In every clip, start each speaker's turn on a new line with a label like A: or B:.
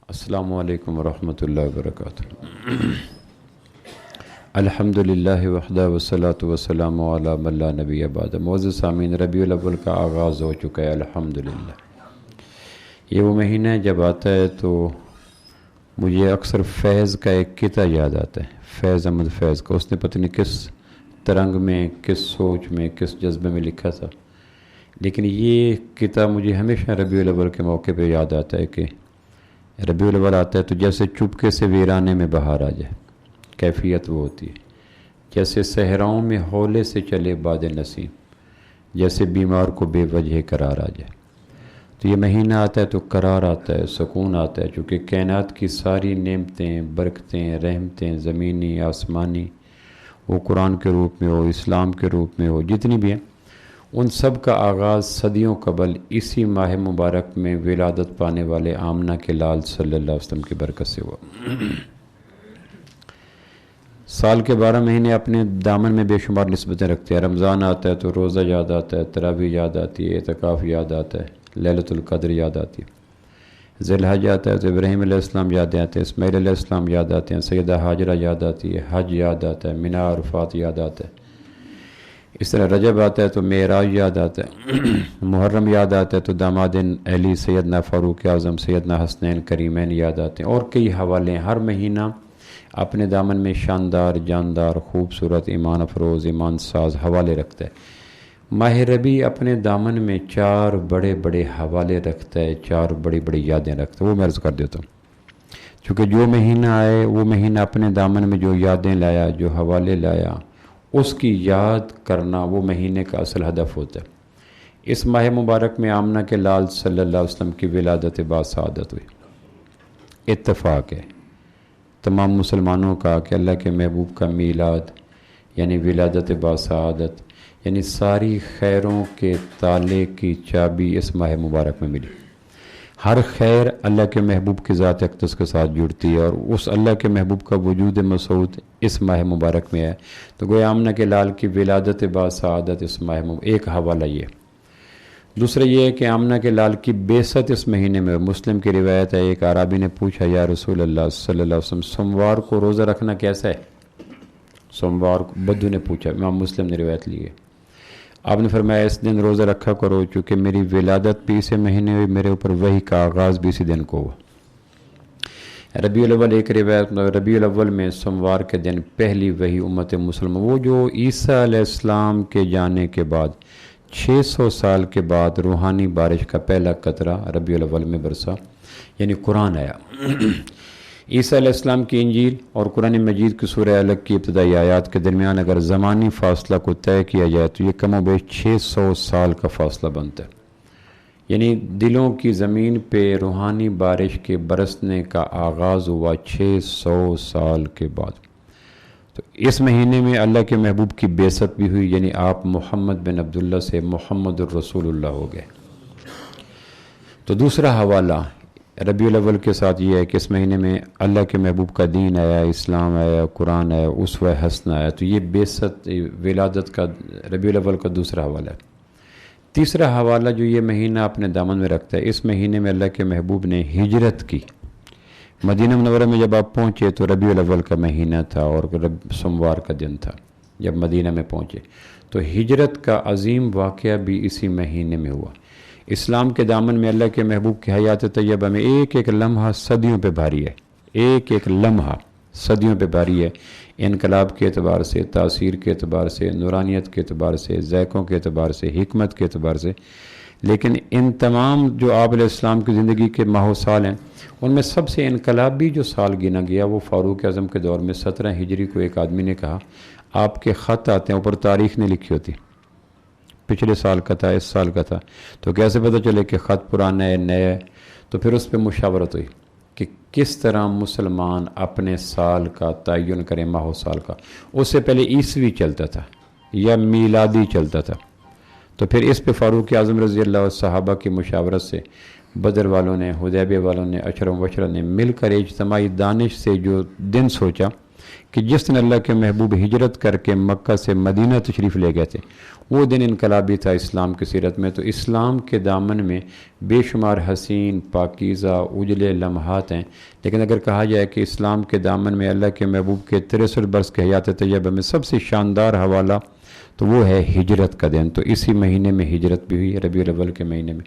A: السلام علیکم ورحمۃ اللہ وبرکاتہ۔ الحمدللہ وحدہ والصلاۃ والسلام علی من لا نبی بعد۔ معزز سامعین، ربیع الاول کا آغاز ہو چکا ہے الحمدللہ۔ یہ وہ مہینہ ہے جب آتا ہے تو مجھے اکثر فیض کا ایک قطعہ یاد آتا ہے، فیض احمد فیض کا۔ اس نے پتہ نہیں کس ترنگ میں، کس سوچ میں، کس جذبے میں لکھا تھا، لیکن یہ قطعہ مجھے ہمیشہ ربیع الاول کے موقع پہ یاد آتا ہے کہ ربیع الاول آتا ہے تو جیسے چپکے سے ویرانے میں بہار آ جائے، کیفیت وہ ہوتی ہے۔ جیسے صحراؤں میں ہولے سے چلے باد نسیم، جیسے بیمار کو بے وجہ قرار آ جائے۔ تو یہ مہینہ آتا ہے تو قرار آتا ہے، سکون آتا ہے، چونکہ کائنات کی ساری نعمتیں، برکتیں، رحمتیں، زمینی آسمانی، وہ قرآن کے روپ میں ہو، اسلام کے روپ میں ہو، جتنی بھی ہیں، ان سب کا آغاز صدیوں قبل اسی ماہ مبارک میں ولادت پانے والے آمنہ کے لال صلی اللہ علیہ وسلم کی برکت سے ہوا۔ سال کے 12 مہینے اپنے دامن میں بے شمار نسبتیں رکھتے ہیں۔ رمضان آتا ہے تو روزہ یاد آتا ہے، تراویح یاد آتی ہے، اعتکاف یاد آتا ہے، لیلۃ القدر یاد آتی ہے۔ ذی الحج آتا ہے تو ابراہیم علیہ السلام یاد آتے ہیں، اسماعیل علیہ السلام یاد آتے ہیں، سیدہ ہاجرہ یاد آتی ہے، حج یاد آتا ہے، منی عرفات یاد آتا ہے۔ اس طرح رجب آتا ہے تو معراج یاد آتا ہے، محرم یاد آتا ہے تو داماد علی سیدنا فاروق اعظم سیدنا حسنین کریمین یاد آتے ہیں، اور کئی حوالے ہیں۔ ہر مہینہ اپنے دامن میں شاندار، جاندار، خوبصورت، ایمان افروز، ایمان ساز حوالے رکھتا ہے۔ ماہ ربیع اپنے دامن میں 4 بڑے بڑے حوالے رکھتا ہے، 4 بڑی بڑی یادیں رکھتا ہے۔ وہ میں عرض کر دیتا ہوں، چونکہ جو مہینہ آئے وہ مہینہ اپنے دامن میں جو یادیں لایا، جو حوالے لایا، اس کی یاد کرنا وہ مہینے کا اصل ہدف ہوتا ہے۔ اس ماہ مبارک میں آمنہ کے لال صلی اللہ علیہ وسلم کی ولادت باسعادت ہوئی۔ اتفاق ہے تمام مسلمانوں کا کہ اللہ کے محبوب کا میلاد یعنی ولادت باسعادت، یعنی ساری خیروں کے تالے کی چابی اس ماہ مبارک میں ملی۔ ہر خیر اللہ کے محبوب کی ذات اقدس کے ساتھ جڑتی ہے، اور اس اللہ کے محبوب کا وجود مسعود اس ماہ مبارک میں ہے۔ تو گویا آمنہ کے لال کی ولادت باسعادت اس ماہ مبارک، ایک حوالہ یہ۔ دوسرا یہ ہے کہ آمنہ کے لال کی بعثت اس مہینے میں۔ مسلم کی روایت ہے، ایک اعرابی نے پوچھا، یا رسول اللہ صلی اللہ علیہ وسلم، سوموار کو روزہ رکھنا کیسا ہے؟ سوموار کو بدو نے پوچھا، امام مسلم نے روایت لی ہے۔ آپ نے فرمایا اس دن روزہ رکھا کرو، چونکہ میری ولادت بھی اسی مہینے ہوئی، میرے اوپر وحی کا آغاز بھی اسی دن کو ہوا۔ ربیع الاول ایک روایت، ربیع الاول میں سوموار کے دن پہلی وحی امت مسلمہ، وہ جو عیسیٰ علیہ السلام کے جانے کے بعد 600 سال کے بعد روحانی بارش کا پہلا قطرہ ربیع الاول میں برسا، یعنی قرآن آیا۔ عیسیٰ علیہ السلام کی انجیل اور قرآن مجید کی سورہ الگ کی ابتدائی آیات کے درمیان اگر زمانی فاصلہ کو طے کیا جائے تو یہ کم و بیش 600 سال کا فاصلہ بنتا ہے، یعنی دلوں کی زمین پہ روحانی بارش کے برسنے کا آغاز ہوا 600 سال کے بعد۔ تو اس مہینے میں اللہ کے محبوب کی بعثت بھی ہوئی، یعنی آپ محمد بن عبداللہ سے محمد الرسول اللہ ہو گئے۔ تو دوسرا حوالہ ربیع الاول کے ساتھ یہ ہے کہ اس مہینے میں اللہ کے محبوب کا دین آیا، اسلام آیا، قرآن آیا، اسوہ حسنہ آیا۔ تو یہ بعثت ولادت کا ربیع الاول کا دوسرا حوالہ ہے۔ تیسرا حوالہ جو یہ مہینہ اپنے دامن میں رکھتا ہے، اس مہینے میں اللہ کے محبوب نے ہجرت کی۔ مدینہ منورہ میں جب آپ پہنچے تو ربیع الاول کا مہینہ تھا اور سوموار کا دن تھا جب مدینہ میں پہنچے، تو ہجرت کا عظیم واقعہ بھی اسی مہینے میں ہوا۔ اسلام کے دامن میں اللہ کے محبوب کی حیات طیبہ میں ایک ایک لمحہ صدیوں پہ بھاری ہے، ایک ایک لمحہ صدیوں پہ بھاری ہے، انقلاب کے اعتبار سے، تاثیر کے اعتبار سے، نورانیت کے اعتبار سے، ذائقوں کے اعتبار سے، حکمت کے اعتبار سے۔ لیکن ان تمام جو آپ علیہ السلام کی زندگی کے ماہ و سال ہیں، ان میں سب سے انقلابی جو سال گنا گیا وہ فاروق اعظم کے دور میں 17 ہجری کو ایک آدمی نے کہا، آپ کے خط آتے ہیں اوپر تاریخ نہیں لکھی ہوتی، پچھلے سال کا تھا، اس سال کا تھا، تو کیسے پتہ چلے کہ خط پرانا ہے، نیا ہے؟ تو پھر اس پہ مشاورت ہوئی کہ کس طرح مسلمان اپنے سال کا تعین کریں، ماہ و سال کا۔ اس سے پہلے عیسوی چلتا تھا یا میلادی چلتا تھا، تو پھر اس پہ فاروق اعظم رضی اللہ عنہ صحابہ کی مشاورت سے بدر والوں نے، حدیبیہ والوں نے، عشرہ مبشرہ نے مل کر اجتماعی دانش سے جو دن سوچا کہ جس دن اللہ کے محبوب ہجرت کر کے مکہ سے مدینہ تشریف لے گئے تھے، وہ دن انقلابی تھا اسلام کی سیرت میں۔ تو اسلام کے دامن میں بے شمار حسین، پاکیزہ، اجلے لمحات ہیں، لیکن اگر کہا جائے کہ اسلام کے دامن میں اللہ کے محبوب کے 63 برس کے حیات طیبہ میں سب سے شاندار حوالہ تو وہ ہے ہجرت کا دن۔ تو اسی مہینے میں ہجرت بھی ہوئی، ربیع الاول کے مہینے میں۔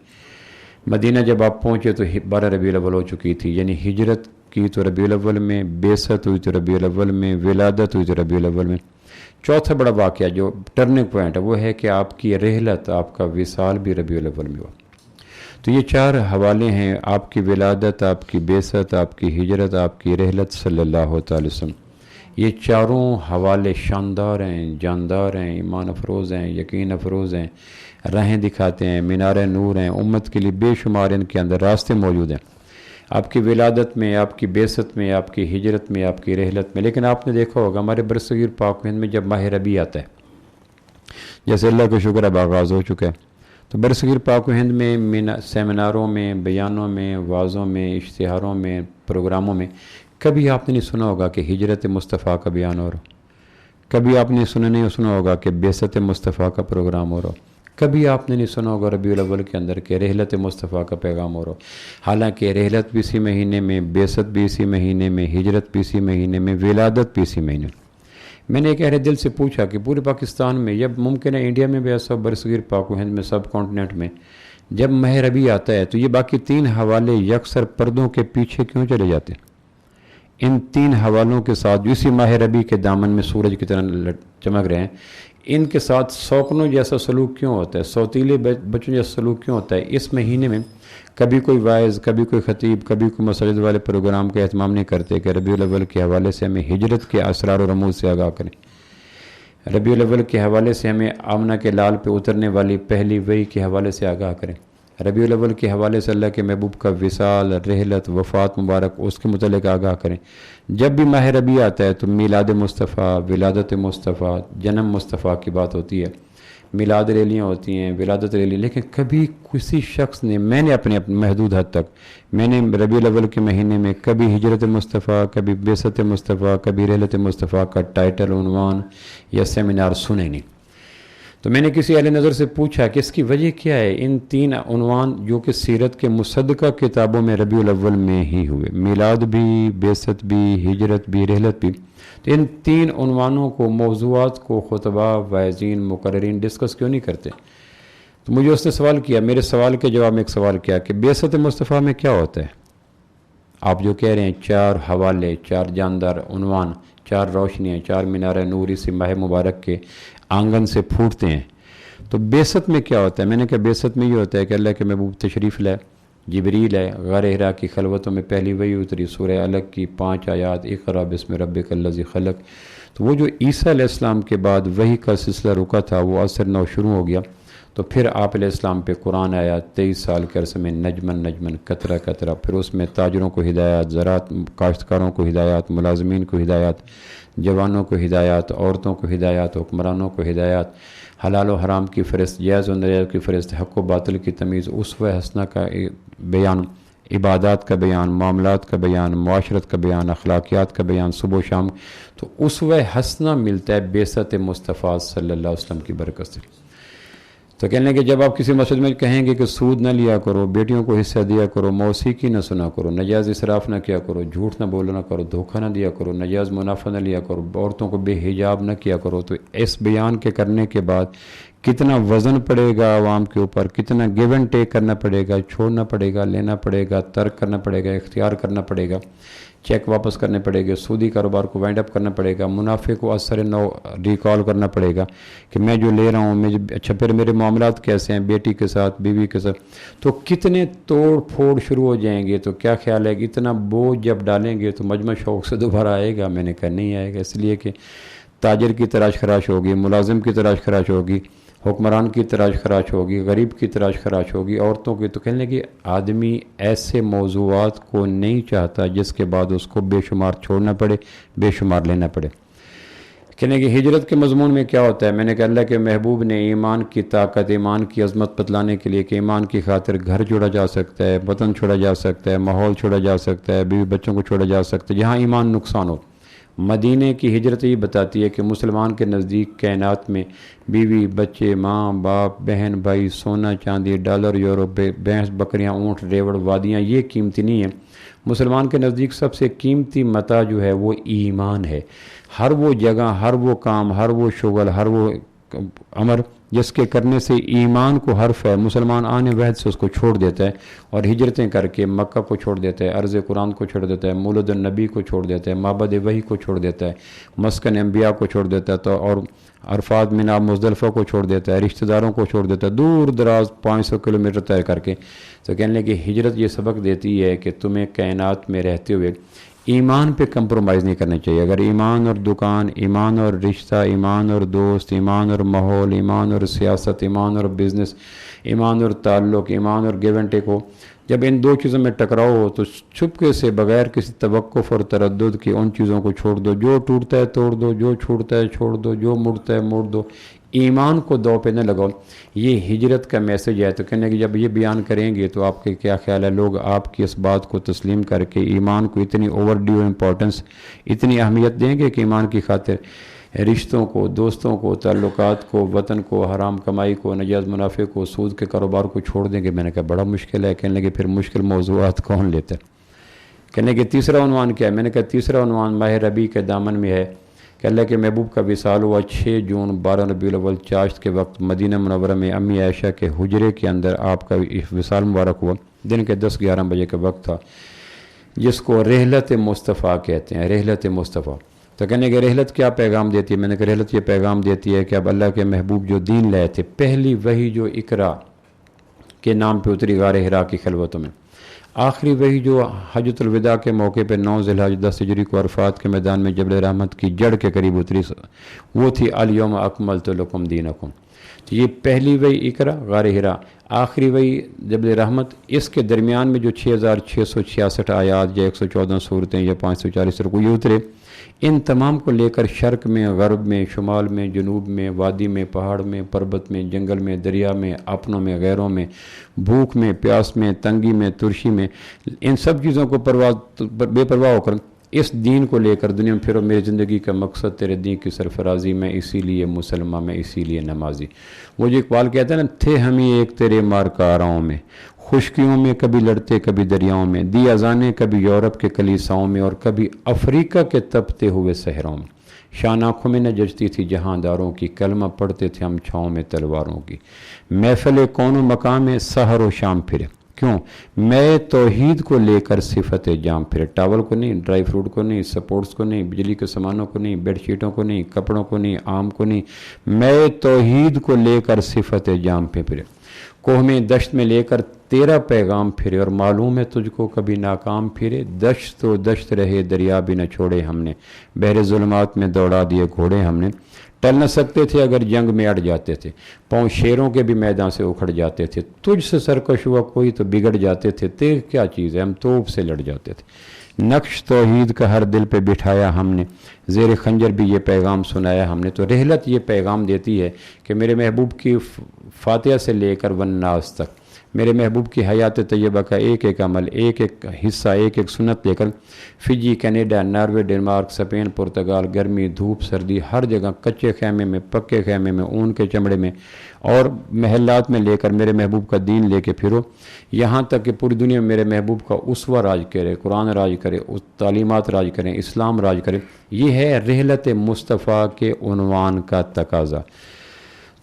A: مدینہ جب آپ پہنچے تو 12 ربیع الاول ہو چکی تھی، یعنی ہجرت کی تو ربیع الاول میں، بعثت ہوئی تو ربیع الاول میں، ولادت ہوئی تو ربیع الاول میں۔ چوتھا بڑا واقعہ جو ٹرننگ پوائنٹ ہے وہ ہے کہ آپ کی رحلت، آپ کا وصال بھی ربیع الاول میں ہوا۔ تو یہ 4 حوالے ہیں، آپ کی ولادت، آپ کی بعثت، آپ کی ہجرت، آپ کی رحلت صلی اللہ تعالی وسلم۔ یہ چاروں حوالے شاندار ہیں، جاندار ہیں، ایمان افروز ہیں، یقین افروز ہیں، راہیں دکھاتے ہیں، مینار نور ہیں، امت کے لیے بے شمار ان کے اندر راستے موجود ہیں، آپ کی ولادت میں، آپ کی بعثت میں، آپ کی ہجرت میں، آپ کی رحلت میں۔ لیکن آپ نے دیکھا ہوگا ہمارے برصغیر پاک و ہند میں جب ماہ ربیع آتا ہے، جیسے اللہ کا شکر اب آغاز ہو چکا ہے، تو برصغیر پاک و ہند میں سیمیناروں میں، بیانوں میں، وعظوں میں، اشتہاروں میں، پروگراموں میں کبھی آپ نے نہیں سنا ہوگا کہ ہجرت مصطفیٰ کا بیان ہو رہا، کبھی آپ نے نہیں سنا ہوگا کہ بعثت مصطفیٰ کا پروگرام ہو رہا، کبھی آپ نے نہیں سنا ہوگا ربیع الاول کے اندر کہ رحلت مصطفیٰ کا پیغام ہو رہا۔ حالانکہ رحلت بھی اسی مہینے میں، بعثت بھی اسی مہینے میں، ہجرت بھی اسی مہینے میں، ولادت بھی اسی مہینے میں۔ میں نے ایک اہل دل سے پوچھا کہ پورے پاکستان میں، جب ممکن ہے انڈیا میں بھی ایسا، برصغیر پاک و ہند میں، سب کانٹیننٹ میں جب ماہ ربیع آتا ہے تو یہ باقی 3 حوالے یکسر پردوں کے پیچھے کیوں چلے جاتے ہیں؟ ان 3 حوالوں کے ساتھ جو اسی ماہ ربیع کے دامن میں سورج کی طرح چمک رہے ہیں، ان کے ساتھ سوکنوں جیسا سلوک کیوں ہوتا ہے، سوتیلے بچوں جیسا سلوک کیوں ہوتا ہے؟ اس مہینے میں کبھی کوئی واعظ، کبھی کوئی خطیب، کبھی کوئی مساجد والے پروگرام کا اہتمام نہیں کرتے کہ ربیع الاول کے حوالے سے ہمیں ہجرت کے اسرار و رموز سے آگاہ کریں، ربیع الاول کے حوالے سے ہمیں آمنہ کے لال پہ اترنے والی پہلی وحی کے حوالے سے آگاہ کریں، ربیع الاول کے حوالے سے اللہ کے محبوب کا وصال، رحلت، وفات مبارک اس کے متعلق آگاہ کریں۔ جب بھی ماہ ربیع آتا ہے تو میلاد مصطفیٰ، ولادت مصطفیٰ، جنم مصطفیٰ کی بات ہوتی ہے، میلاد ریلیاں ہوتی ہیں، ولادت ریلی، لیکن کبھی کسی شخص نے، میں نے اپنے محدود حد تک، میں نے ربیع الاول کے مہینے میں کبھی ہجرت مصطفیٰ، کبھی بعثت مصطفیٰ، کبھی رحلت مصطفیٰ کا ٹائٹل، عنوان یا سیمینار سنے نہیں۔ تو میں نے کسی اہل نظر سے پوچھا کہ اس کی وجہ کیا ہے؟ ان 3 عنوان جو کہ سیرت کے مصدقہ کتابوں میں ربیع الاول میں ہی ہوئے، میلاد بھی، بعثت بھی، ہجرت بھی، رحلت بھی، تو ان 3 عنوانوں کو، موضوعات کو خطبہ، واعظین، مقررین ڈسکس کیوں نہیں کرتے؟ تو مجھے اس نے سوال کیا، میرے سوال کے جواب میں ایک سوال کیا کہ بعثت مصطفیٰ میں کیا ہوتا ہے؟ آپ جو کہہ رہے ہیں 4 حوالے، 4 جاندار عنوان، 4 روشنیاں، 4 مینار نور اسی ماہ مبارک کے آنگن سے پھوٹتے ہیں، تو بعثت میں کیا ہوتا ہے؟ میں نے کہا بعثت میں یہ ہوتا ہے کہ اللہ کے محبوب تشریف لائے، جبریل ہے، غار حرا کی خلوتوں میں پہلی وحی اتری، سورہ علق کی 5 آیات، اقرا بسم ربک الذی خلق۔ تو وہ جو عیسیٰ علیہ السلام کے بعد وحی کا سلسلہ رکا تھا وہ عصر نو شروع ہو گیا، تو پھر آپ علیہ السلام پہ قرآن آیا 23 سال کے عرصے میں، نجمن قطرہ قطرہ، پھر اس میں تاجروں کو ہدایات، زراعت کاشتکاروں کو ہدایات، ملازمین کو ہدایات، جوانوں کو ہدایات، عورتوں کو ہدایات، حکمرانوں کو ہدایات، حلال و حرام کی فہرست، جائز و ناجائز کی فہرست، حق و باطل کی تمیز، اسوہ حسنہ کا بیان، عبادات کا بیان، معاملات کا بیان، معاشرت کا بیان، اخلاقیات کا بیان، صبح و شام۔ تو اسوہ حسنہ ملتا ہے بعثت مصطفیٰ صلی اللہ علیہ وسلم کی برکت سے۔ تو کہنے کہ جب آپ کسی مسجد میں کہیں گے کہ سود نہ لیا کرو، بیٹیوں کو حصہ دیا کرو، موسیقی نہ سنا کرو، نجائز اسراف نہ کیا کرو، جھوٹ نہ بولنا کرو، دھوکہ نہ دیا کرو، نجائز منافع نہ لیا کرو، عورتوں کو بے حجاب نہ کیا کرو، تو اس بیان کے کرنے کے بعد کتنا وزن پڑے گا عوام کے اوپر، کتنا گیو اینڈ ٹیک کرنا پڑے گا، چھوڑنا پڑے گا، لینا پڑے گا، ترک کرنا پڑے گا، اختیار کرنا پڑے گا، چیک واپس کرنے پڑے گا، سودی کاروبار کو وائنڈ اپ کرنا پڑے گا، منافع کو اثر نو ریکال کرنا پڑے گا کہ میں جو لے رہا ہوں، اچھا پھر میرے معاملات کیسے ہیں بیٹی کے ساتھ، بیوی کے ساتھ، تو کتنے توڑ پھوڑ شروع ہو جائیں گے۔ تو کیا خیال ہے کہ اتنا بوجھ جب ڈالیں گے تو مجمع شوق سے دوبارہ آئے گا؟ میں نے کہا نہیں آئے گا، اس لیے کہ تاجر کی تلاش خراش ہوگی، ملازم کی تلاش خراش ہوگی، حکمران کی تلاش خراش ہوگی، غریب کی تلاش خراش ہوگی، عورتوں کی۔ تو کہنے کہ آدمی ایسے موضوعات کو نہیں چاہتا جس کے بعد اس کو بے شمار چھوڑنا پڑے، بے شمار لینا پڑے۔ کہنے کہ ہجرت کے مضمون میں کیا ہوتا ہے؟ میں نے کہا اللہ کے محبوب نے ایمان کی طاقت، ایمان کی عظمت بتلانے کے لیے کہ ایمان کی خاطر گھر چھوڑا جا سکتا ہے، وطن چھوڑا جا سکتا ہے، ماحول چھوڑا جا سکتا ہے، بیوی بچوں کو چھوڑا جا سکتا ہے، جہاں ایمان نقصان ہو مدینے کی ہجرت یہ بتاتی ہے کہ مسلمان کے نزدیک کائنات میں بیوی بچے ماں باپ بہن بھائی سونا چاندی ڈالر یورو بھینس بکریاں اونٹ ریوڑ وادیاں یہ قیمتی نہیں ہیں. مسلمان کے نزدیک سب سے قیمتی متاع جو ہے وہ ایمان ہے. ہر وہ جگہ ہر وہ کام ہر وہ شغل ہر وہ امر جس کے کرنے سے ایمان کو حرف ہے مسلمان آنے وحد سے اس کو چھوڑ دیتا ہے اور ہجرتیں کر کے مکہ کو چھوڑ دیتا ہے عرض قرآن کو چھوڑ دیتا ہے مولد النبی کو چھوڑ دیتا ہے معبد وحی کو چھوڑ دیتا ہے مسکن انبیاء کو چھوڑ دیتا ہے تو اور عرفات مینا مزدلفہ کو چھوڑ دیتا ہے رشتہ داروں کو چھوڑ دیتا ہے دور دراز 500 کلومیٹر طے کر کے. تو کہنے لگے ہجرت یہ سبق دیتی ہے کہ تمہیں کائنات میں رہتے ہوئے ایمان پہ کمپرومائز نہیں کرنا چاہیے. اگر ایمان اور دکان ایمان اور رشتہ ایمان اور دوست ایمان اور ماحول ایمان اور سیاست ایمان اور بزنس ایمان اور تعلق ایمان اور گیو اینڈ ٹیک ہو جب ان دو چیزوں میں ٹکراؤ ہو تو چھپکے سے بغیر کسی توقف اور تردد کے ان چیزوں کو چھوڑ دو. جو ٹوٹتا ہے توڑ دو جو چھوٹتا ہے چھوڑ دو جو مڑتا ہے موڑ دو. ایمان کو دو پہ نہ لگاؤ. یہ ہجرت کا میسج ہے. تو کہنے کہ جب یہ بیان کریں گے تو آپ کے کیا خیال ہے لوگ آپ کی اس بات کو تسلیم کر کے ایمان کو اتنی اوور ڈیو امپورٹنس اتنی اہمیت دیں گے کہ ایمان کی خاطر رشتوں کو دوستوں کو تعلقات کو وطن کو حرام کمائی کو ناجائز منافع کو سود کے کاروبار کو چھوڑ دیں گے؟ میں نے کہا بڑا مشکل ہے. کہنے لگے پھر مشکل موضوعات کون لیتا ہے؟ کہنے کہ تیسرا عنوان کیا ہے؟ میں نے کہا تیسرا عنوان ماہ ربیع کے دامن میں ہے کہ اللہ کے محبوب کا وصال ہوا 6 جون 12 ربیع الاول چاشت کے وقت مدینہ منورہ میں امی عائشہ کے حجرے کے اندر آپ کا وصال مبارک ہوا. دن کے 10-11 بجے کا وقت تھا جس کو رحلت مصطفیٰ کہتے ہیں. رحلت مصطفیٰ. تو کہنے کہ رحلت کیا پیغام دیتی ہے؟ میں نے کہا رحلت یہ پیغام دیتی ہے کہ اب اللہ کے محبوب جو دین لائے تھے پہلی وحی جو اقرا کے نام پہ اتری غار حرا کی خلوتوں میں آخری وہی جو حجۃ الوداع کے موقع پہ 9 ذی الحجہ 10 ہجری کو عرفات کے میدان میں جبل رحمت کی جڑ کے قریب اتری وہ تھی الیوم اکملت لکم دینکم. تو یہ پہلی وہی اقرا غار حرا آخری وہی جبل رحمت. اس کے درمیان میں جو 6666 آیات یا 114 صورتیں یا 540 رکوع یہ اترے ان تمام کو لے کر شرق میں غرب میں شمال میں جنوب میں وادی میں پہاڑ میں پربت میں جنگل میں دریا میں اپنوں میں غیروں میں بھوک میں پیاس میں تنگی میں ترشی میں ان سب چیزوں کو بے پرواہ ہو کر اس دین کو لے کر دنیا میں پھرو. میری زندگی کا مقصد تیرے دین کی سرفرازی میں اسی لیے مسلمان میں اسی لیے نمازی. وہ جو اقبال کہتا ہے نا تھے ہم ہی ایک تیرے مارکاراؤں میں خشکیوں میں کبھی لڑتے کبھی دریاؤں میں دی اذانیں کبھی یورپ کے کلیساؤں میں اور کبھی افریقہ کے تپتے ہوئے صحراؤں میں. شان آنکھوں میں نہ جچتی تھی جہانداروں کی کلمہ پڑھتے تھے ہم چھاؤں میں تلواروں کی. محفل کون و مقام میں سحر و شام پھرے کیوں میں توحید کو لے کر صفت جام پھرے. ٹاول کو نہیں ڈرائی فروٹ کو نہیں سپورٹس کو نہیں بجلی کے سامانوں کو نہیں بیڈ شیٹوں کو نہیں کپڑوں کو نہیں آم کو نہیں میں توحید کو لے کر صفت جام پہ پھرے. کوہ میں دشت میں لے کر تیرا پیغام پھرے اور معلوم ہے تجھ کو کبھی ناکام پھرے. دشت تو دشت رہے دریا بھی نہ چھوڑے ہم نے بحر ظلمات میں دوڑا دیے گھوڑے ہم نے. ٹل نہ سکتے تھے اگر جنگ میں اڑ جاتے تھے پاؤں شیروں کے بھی میدان سے اکھڑ جاتے تھے. تجھ سے سرکش ہوا کوئی تو بگڑ جاتے تھے تیغ کیا چیز ہے ہم توپ سے لڑ جاتے تھے. نقش توحید کا ہر دل پہ بٹھایا ہم نے زیر خنجر بھی یہ پیغام سنایا ہم نے. تو رحلت یہ پیغام دیتی ہے کہ میرے محبوب کی فاتحہ سے لے کر والناس تک میرے محبوب کی حیات طیبہ کا ایک ایک عمل ایک ایک حصہ ایک ایک سنت لے کر Fiji Canada Norway Denmark Spain Portugal گرمی دھوپ سردی ہر جگہ کچے خیمے میں پکے خیمے میں اون کے چمڑے میں اور محلات میں لے کر میرے محبوب کا دین لے کے پھرو یہاں تک کہ پوری دنیا میں میرے محبوب کا اسوہ راج کرے قرآن راج کرے تعلیمات راج کریں اسلام راج کرے. یہ ہے رحلت مصطفیٰ کے عنوان کا تقاضا.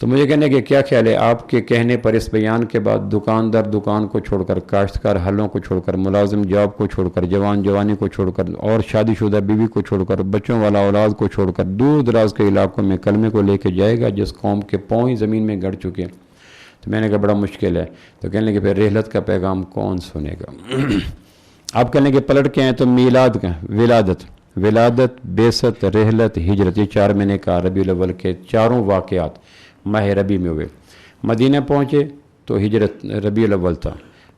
A: تو مجھے کہنے کہ کیا خیال ہے آپ کے کہنے پر اس بیان کے بعد دکاندار دکان کو چھوڑ کر کاشتکار حلوں کو چھوڑ کر ملازم جاب کو چھوڑ کر جوان جوانی کو چھوڑ کر اور شادی شدہ بیوی کو چھوڑ کر بچوں والا اولاد کو چھوڑ کر دور دراز کے علاقوں میں کلمے کو لے کے جائے گا جس قوم کے پاؤں ہی زمین میں گڑ چکے ہیں؟ تو میں نے کہا بڑا مشکل ہے. تو کہنے کہ پھر رحلت کا پیغام کون سنے گا؟ آپ کہنے کہ پلٹ کے ہیں تو میلاد کا ولادت بعثت رحلت ہجرت یہ 4 میں نے کہا ربیع الاول کے چاروں واقعات ماہ ربیع میں ہوئے. مدینہ پہنچے تو ہجرت ربیع الاول تھا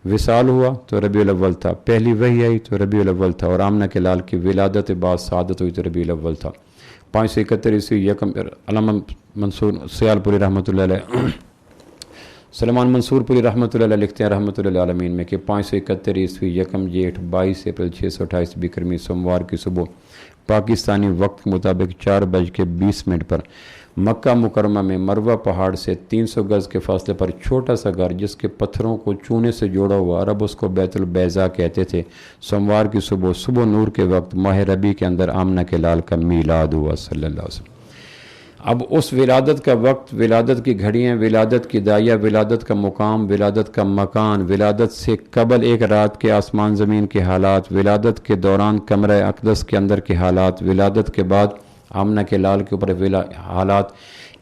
A: وصال ہوا تو ربیع الاول تھا پہلی وحی آئی تو ربیع الاول تھا اور آمنہ کے لال کی ولادت بعد سعادت ہوئی تو ربیع الاول تھا. 531 عیسوی یکم علامہ منصور سیال پوری رحمۃ اللہ علیہ سلمان منصور پوری رحمۃ اللہ علیہ لکھتے ہیں رحمۃ اللہ عالمین میں کہ 571 عیسوی یکم جیٹھ 22 اپریل 628 بکرمی سوموار کی صبح پاکستانی وقت کے مطابق 4:20 پر مکہ مکرمہ میں مروہ پہاڑ سے 300 گز کے فاصلے پر چھوٹا سا گھر جس کے پتھروں کو چونے سے جوڑا ہوا، عرب اس کو بیت البیضا کہتے تھے، سوموار کی صبح نور کے وقت ماہ ربیع کے اندر آمنہ کے لال کا میلاد ہوا صلی اللہ علیہ وسلم۔ اب اس ولادت کا وقت، ولادت کی گھڑیاں، ولادت کی دائیہ، ولادت کا مقام، ولادت کا مکان، ولادت سے قبل ایک رات کے آسمان زمین کے حالات، ولادت کے دوران کمرہ اقدس کے اندر کے حالات، ولادت کے بعد آمنہ کے لال کے اوپر حالات،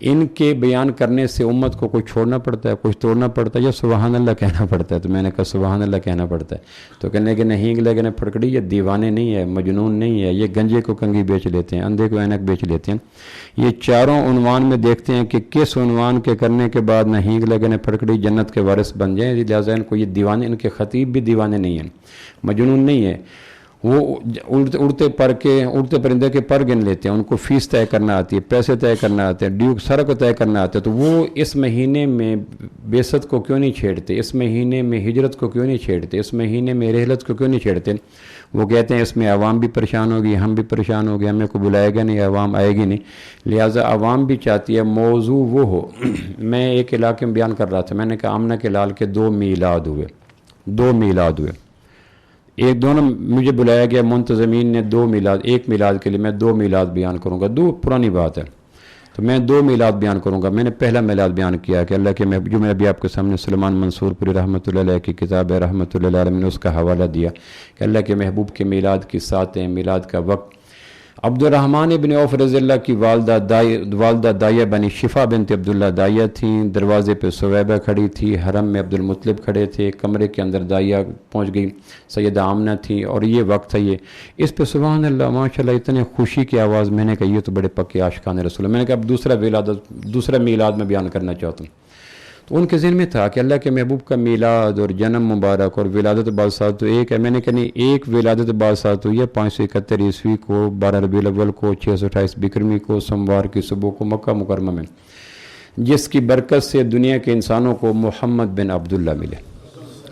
A: ان کے بیان کرنے سے امت کو کچھ چھوڑنا پڑتا ہے، کچھ توڑنا پڑتا ہے، یا سبحان اللہ کہنا پڑتا ہے؟ تو میں نے کہا سبحان اللہ کہنا پڑتا ہے۔ تو کہنے کہ نہیں لگنے پھڑکڑی، یہ دیوانے نہیں ہے، مجنون نہیں ہے، یہ گنجے کو کنگھی بیچ لیتے ہیں، اندھے کو اینک بیچ لیتے ہیں۔ یہ چاروں عنوان میں دیکھتے ہیں کہ کس عنوان کے کرنے کے بعد نہ ہینگ لگنے پھڑکڑی جنت کے وارث بن جائیں، لہٰذا ان کو یہ دیوانے، ان کے خطیب بھی دیوانے نہیں ہیں، مجنون نہیں ہے۔ وہ اڑتے پرندے کے پر گن لیتے ہیں، ان کو فیس طے کرنا آتی ہے، پیسے طے کرنا آتے ہیں، ڈیوک سارا کو طے کرنا آتا ہے۔ تو وہ اس مہینے میں بعثت کو کیوں نہیں چھیڑتے، اس مہینے میں ہجرت کو کیوں نہیں چھیڑتے، اس مہینے میں رحلت کو کیوں نہیں چھیڑتے؟ وہ کہتے ہیں اس میں عوام بھی پریشان ہوگی، ہم بھی پریشان ہو گئے، ہمیں کو بلائے گا نہیں، عوام آئے گی نہیں، لہٰذا عوام بھی چاہتی ہے موضوع وہ ہو۔ میں ایک علاقے میں بیان کر رہا تھا، میں نے کہا آمنہ کے لال کے 2 میلاد ہوئے، ایک دونوں مجھے بلایا گیا منتظمین نے 2 میلاد، ایک میلاد کے لیے میں 2 میلاد بیان کروں گا، 2 پرانی بات ہے، تو میں 2 میلاد بیان کروں گا۔ میں نے پہلا میلاد بیان کیا کہ اللہ کے محبوب، جو میں ابھی آپ کے سامنے سلمان منصور پوری رحمۃ اللہ علیہ کی کتاب ہے رحمۃ اللہ علیہ نے اس کا حوالہ دیا کہ اللہ کے محبوب کے میلاد کی ساتیں، میلاد کا وقت۔ عبد الرحمن ابن عوف رضی اللہ کی والدہ دائیہ بنی شفا بنت عبداللہ دائیہ تھیں، دروازے پہ سویبہ کھڑی تھی، حرم میں عبد المطلب کھڑے تھے، کمرے کے اندر دائیہ پہنچ گئی، سیدہ آمنہ تھی، اور یہ وقت ہے، یہ اس پہ سبحان اللہ ماشاءاللہ اتنے خوشی کی آواز، میں نے کہا یہ تو بڑے پکے عاشقان رسول ہے۔ میں نے کہا اب دوسرا میلاد میں بیان کرنا چاہتا ہوں۔ تو ان کے ذہن میں تھا کہ اللہ کے محبوب کا میلاد اور جنم مبارک اور ولادت بادشاہت تو ایک ہے۔ میں نے کہا نہیں، ایک ولادت بادشاہت ہوئی ہے 571 عیسوی کو 12 ربیع الاول کو 628 بکرمی کو سوموار کی صبح کو مکہ مکرمہ میں، جس کی برکت سے دنیا کے انسانوں کو محمد بن عبداللہ ملے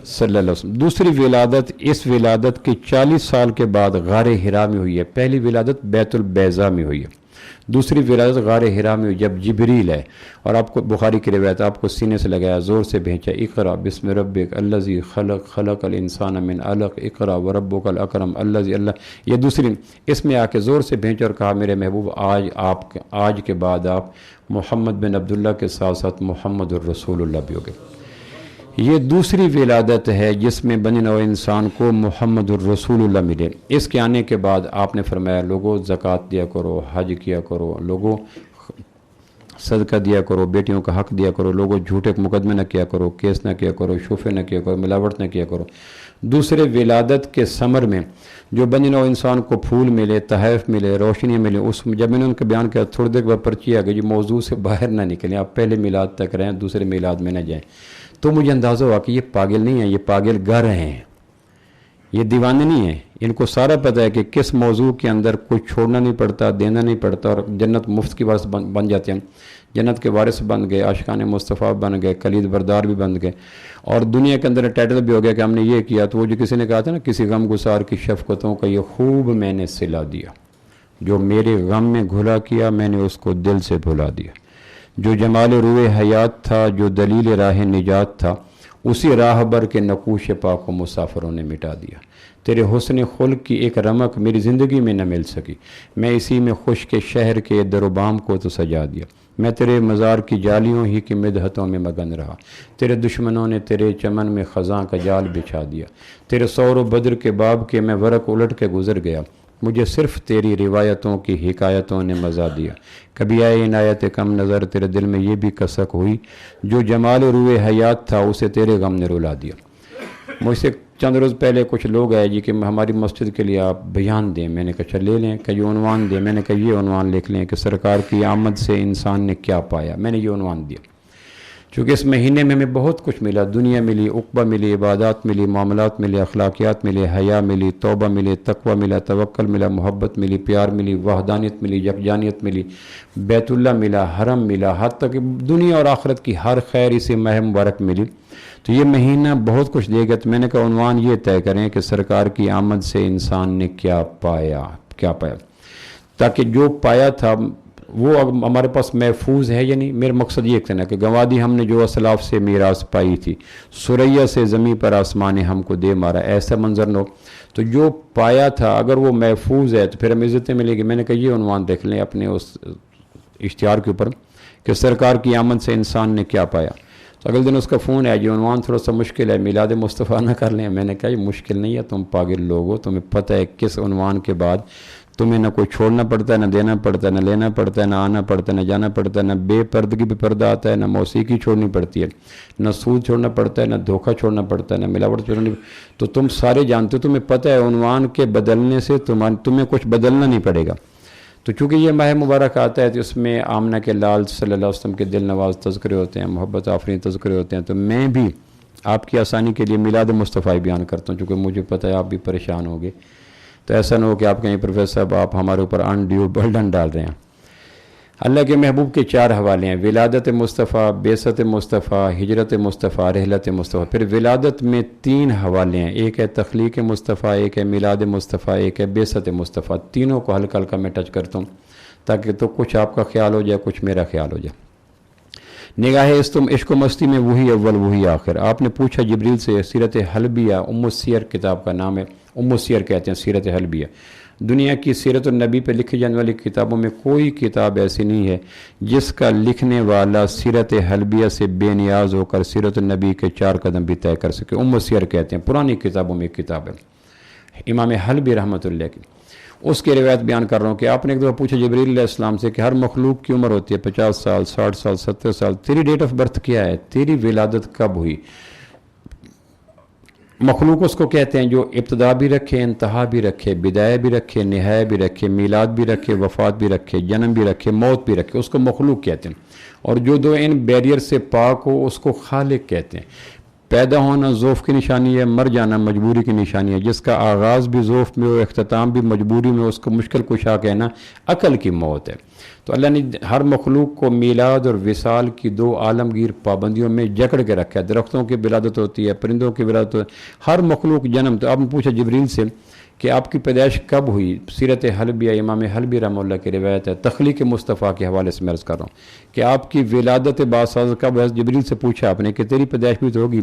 A: صلی اللہ علیہ وسلم۔ دوسری ولادت اس ولادت کے 40 سال کے بعد غار حرا میں ہوئی ہے۔ پہلی ولادت بیت البیضا میں ہوئی ہے، دوسری ولادت غار حرا میں ہوئی جب جبریل ہے، اور آپ کو بخاری کی روایت، آپ کو سینے سے لگایا، زور سے بھیجا، اقرا بسم ربک الذی خلق الانسان من علق اقرا وربک الاکرم الذی، اللہ یہ دوسری، اس میں آ کے زور سے بھیجا اور کہا میرے محبوب آج کے بعد آپ محمد بن عبداللہ کے ساتھ ساتھ محمد الرسول اللہ بھی ہو گئے۔ یہ دوسری ولادت ہے جس میں بنی نوع انسان کو محمد الرسول اللہ ملے۔ اس کے آنے کے بعد آپ نے فرمایا لوگوں زکوٰۃ دیا کرو، حج کیا کرو، لوگوں صدقہ دیا کرو، بیٹیوں کا حق دیا کرو، لوگوں جھوٹے مقدمے نہ کیا کرو، کیس نہ کیا کرو، شوفے نہ کیا کرو، ملاوٹ نہ کیا کرو۔ دوسرے ولادت کے ثمر میں جو بنی نوع انسان کو پھول ملے، تحائف ملے، روشنی ملے، اس جب میں نے ان کا بیان کیا تھوڑی دیر بعد پرچی آ گئی، جو موضوع سے باہر نہ نکلیں، آپ پہلے میلاد تک رہیں، دوسرے میلاد میں نہ جائیں۔ تو مجھے اندازہ ہوا کہ یہ پاگل نہیں ہیں، یہ پاگل گا رہے ہیں، یہ دیوانے نہیں ہیں، ان کو سارا پتہ ہے کہ کس موضوع کے اندر کچھ چھوڑنا نہیں پڑتا، دینا نہیں پڑتا، اور جنت مفت کی وارث بن جاتے ہیں، جنت کے وارث بن گئے، عاشقان مصطفیٰ بن گئے، کلید بردار بھی بن گئے، اور دنیا کے اندر ٹائٹل بھی ہو گیا کہ ہم نے یہ کیا۔ تو وہ جو کسی نے کہا تھا نا، کسی غم گسار کی شفقتوں کا یہ خوب میں نے صلہ دیا، جو میرے غم میں گھلا کیا میں نے اس کو دل سے بھلا دیا، جو جمال روح حیات تھا، جو دلیل راہ نجات تھا، اسی راہ بر کے نقوش پاک و مسافروں نے مٹا دیا۔ تیرے حسن خلق کی ایک رمق میری زندگی میں نہ مل سکی، میں اسی میں خوش کے شہر کے در و بام کو تو سجا دیا۔ میں تیرے مزار کی جالیوں ہی کی مدحتوں میں مگن رہا، تیرے دشمنوں نے تیرے چمن میں خزاں کا جال بچھا دیا، تیرے سور و بدر کے باب کے میں ورق الٹ کے گزر گیا، مجھے صرف تیری روایتوں کی حکایتوں نے مزہ دیا۔ کبھی آئے عنایت کم نظر، تیرے دل میں یہ بھی کسک ہوئی، جو جمال روح حیات تھا اسے تیرے غم نے رلا دیا۔ مجھ سے چند روز پہلے کچھ لوگ آئے جی کہ ہماری مسجد کے لیے آپ بیان دیں، میں نے کہا اچھا لے لیں، کہ یہ عنوان دیں، میں نے کہا یہ عنوان لکھ لیں کہ سرکار کی آمد سے انسان نے کیا پایا، میں نے یہ عنوان دیا۔ چونکہ اس مہینے میں ہمیں بہت کچھ ملا، دنیا ملی، عقبہ ملی، عبادات ملی، معاملات ملی، اخلاقیات ملی، حیا ملی، توبہ ملی، تقوی ملا، توکل ملا، محبت ملی، پیار ملی، وحدانیت ملی، یکجانیت ملی، بیت اللہ ملا، حرم ملا، حتیٰ کہ دنیا اور آخرت کی ہر خیر اسے ماہ مبارک ملی۔ تو یہ مہینہ بہت کچھ دے گا۔ تو میں نے کہا عنوان یہ طے کریں کہ سرکار کی آمد سے انسان نے کیا پایا، تاکہ جو پایا تھا وہ ہمارے پاس محفوظ ہے یا نہیں۔ میرا مقصد یہ کہنا کہ گنوا دی ہم نے جو اسلاف سے میراث پائی تھی، سریا سے زمین پر آسمان نے ہم کو دے مارا، ایسا منظر نہ ہو۔ تو جو پایا تھا اگر وہ محفوظ ہے تو پھر ہمیں عزتیں ملے گی۔ میں نے کہا یہ عنوان دیکھ لیں اپنے اس اشتہار کے اوپر کہ سرکار کی آمد سے انسان نے کیا پایا۔ تو اگلے دن اس کا فون ہے، یہ عنوان تھوڑا سا مشکل ہے، میلاد مصطفیٰ نہ کر لیں۔ میں نے کہا یہ مشکل نہیں ہے، تم پاگل لوگ ہو، تمہیں پتہ ہے کس عنوان کے بعد تمہیں نہ کوئی چھوڑنا پڑتا ہے، نہ دینا پڑتا ہے، نہ لینا پڑتا ہے، نہ آنا پڑتا ہے، نہ جانا پڑتا ہے، نہ بے پردگی پہ پردہ آتا ہے، نہ موسیقی چھوڑنی پڑتی ہے، نہ سود چھوڑنا پڑتا ہے، نہ دھوکہ چھوڑنا پڑتا ہے، نہ ملاوٹ چھوڑنی۔ تو تم سارے جانتے ہو، تمہیں پتہ ہے عنوان کے بدلنے سے تمہیں کچھ بدلنا نہیں پڑے گا۔ تو چونکہ یہ ماہ مبارک آتا ہے تو اس میں آمنہ کے لال صلی اللہ علیہ وسلم کے دل نواز تذکرے ہوتے ہیں، محبت آفرین تذکرے ہوتے ہیں۔ تو میں بھی آپ کی آسانی کے لیے میلاد مصطفیٰ بیان کرتا ہوں، چونکہ مجھے پتہ ہے آپ بھی پریشان ہوگے۔ تو ایسا نہ ہو کہ آپ کہیں پروفیسر صاحب آپ ہمارے اوپر انڈیو برڈن ڈال رہے ہیں۔ اللہ کے محبوب کے 4 حوالے ہیں: ولادت مصطفیٰ، بعثت مصطفیٰ، ہجرت مصطفیٰ، رحلت مصطفیٰ۔ پھر ولادت میں 3 حوالے ہیں، ایک ہے تخلیق مصطفیٰ، ایک ہے میلاد مصطفیٰ، ایک ہے بعثت مصطفیٰ۔ تینوں کو ہلکا ہلکا میں ٹچ کرتا ہوں تاکہ تو کچھ آپ کا خیال ہو جائے، کچھ میرا خیال ہو جائے۔ نگاہ استم عشق و مستی میں وہی اول وہی آخر۔ آپ نے پوچھا جبریل سے، سیرت حلبیہ ام السیر کتاب کا نام ہے، ام السیر کہتے ہیں سیرت حلبیہ۔ دنیا کی سیرت النبی پہ لکھی جانے والی کتابوں میں کوئی کتاب ایسی نہیں ہے جس کا لکھنے والا سیرت حلبیہ سے بے نیاز ہو کر سیرت النبی کے 4 قدم بھی طے کر سکے۔ ام السیر کہتے ہیں، پرانی کتابوں میں ایک کتاب ہے امام حلبی رحمۃ اللہ کی، اس کی روایت بیان کر رہا ہوں کہ آپ نے ایک دفعہ پوچھا جبریل علیہ السلام سے کہ ہر مخلوق کی عمر ہوتی ہے 50 سال، 60 سال، 70 سال، تیری ڈیٹ آف برتھ کیا ہے؟ تیری ولادت کب ہوئی؟ مخلوق اس کو کہتے ہیں جو ابتدا بھی رکھے، انتہا بھی رکھے، بدایہ بھی رکھے، نہایہ بھی رکھے، میلاد بھی رکھے، وفات بھی رکھے، جنم بھی رکھے، موت بھی رکھے، اس کو مخلوق کہتے ہیں۔ اور جو دو ان بیریئر سے پاک ہو اس کو خالق کہتے ہیں۔ پیدا ہونا ذوف کی نشانی ہے، مر جانا مجبوری کی نشانی ہے۔ جس کا آغاز بھی ذوف میں ہو، اختتام بھی مجبوری میں ہو، اس کو مشکل کشا کہنا عقل کی موت ہے۔ تو اللہ نے ہر مخلوق کو میلاد اور وصال کی 2 عالمگیر پابندیوں میں جکڑ کے رکھا ہے۔ درختوں کی ولادت ہوتی ہے، پرندوں کی ولادت ہوتی ہے، ہر مخلوق جنم۔ تو آپ نے پوچھا جبریل سے کہ آپ کی پیدائش کب ہوئی؟ سیرت حلبیہ امام حلبی رحمہ اللہ کی روایت ہے، تخلیق مصطفیٰ کے حوالے سے میں عرض کر رہا ہوں کہ آپ کی ولادت باساز کب ہے؟ جبریل سے پوچھا آپ نے کہ تیری پیدائش بھی تو ہوگی۔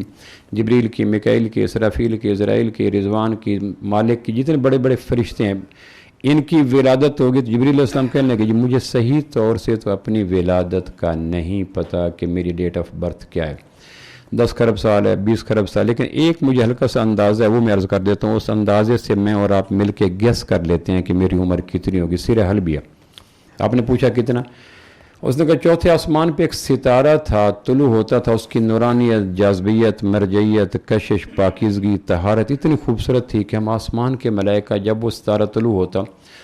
A: جبریل کی، میکائیل کی، اسرافیل کی، عزرائیل کی، رضوان کی، مالک کی، جتنے بڑے بڑے فرشتے ہیں ان کی ولادت ہوگی۔ تو جبریل علیہ السلام کہنے لگے مجھے صحیح طور سے تو اپنی ولادت کا نہیں پتہ کہ میری ڈیٹ آف برتھ کیا ہے، 10 خرب سال ہے، 20 خرب سال، لیکن ایک مجھے ہلکا سا اندازہ ہے وہ میں عرض کر دیتا ہوں۔ اس اندازے سے میں اور آپ مل کے گیس کر لیتے ہیں کہ میری عمر کتنی ہوگی۔ سیرہ حلبیہ۔ آپ نے پوچھا کتنا؟ اس نے کہا 4تھے آسمان پہ ایک ستارہ تھا، طلوع ہوتا تھا، اس کی نورانیت، جاذبیت، مرجعیت، کشش، پاکیزگی، طہارت اتنی خوبصورت تھی کہ ہم آسمان کے ملائکہ جب وہ ستارہ طلوع ہوتا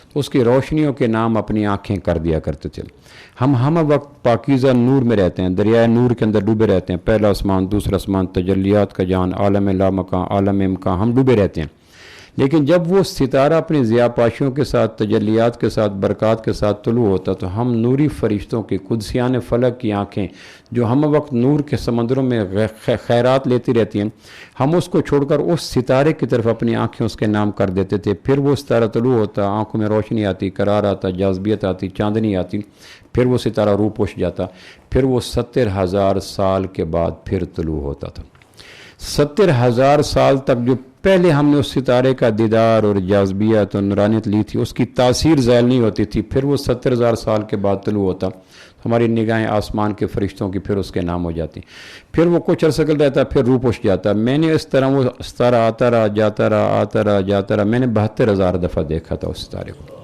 A: تو اس کی روشنیوں کے نام اپنی آنکھیں کر دیا کرتے تھے۔ ہم وقت پاکیزہ نور میں رہتے ہیں، دریائے نور کے اندر ڈوبے رہتے ہیں۔ پہلا آسمان، دوسرا آسمان، تجلیات کا جان، عالم لامکاں، عالم امکان، ہم ڈوبے رہتے ہیں۔ لیکن جب وہ ستارہ اپنی ضیاء پاشیوں کے ساتھ، تجلیات کے ساتھ، برکات کے ساتھ طلوع ہوتا تو ہم نوری فرشتوں کی، قدسیان فلک کی آنکھیں جو ہم وقت نور کے سمندروں میں خیرات لیتی رہتی ہیں، ہم اس کو چھوڑ کر اس ستارے کی طرف اپنی آنکھیں اس کے نام کر دیتے تھے۔ پھر وہ ستارہ طلوع ہوتا، آنکھوں میں روشنی آتی، قرار آتا، جاذبیت آتی، چاندنی آتی، پھر وہ ستارہ روح پوش جاتا، پھر وہ 70,000 سال کے بعد پھر طلوع ہوتا تھا۔ 70,000 سال تک جو پہلے ہم نے اس ستارے کا دیدار اور جاذبیت اور نورانیت لی تھی اس کی تاثیر زائل نہیں ہوتی تھی، پھر وہ 70,000 سال کے بعد طلوع ہوتا، ہماری نگاہیں آسمان کے فرشتوں کی پھر اس کے نام ہو جاتی، پھر وہ کچھ عرصہ چل رہتا، پھر روح پوش جاتا۔ میں نے اس طرح وہ ستارہ آتا رہا، جاتا رہا، آتا رہا، جاتا رہا۔ میں نے 72,000 دفعہ دیکھا تھا اس ستارے کو۔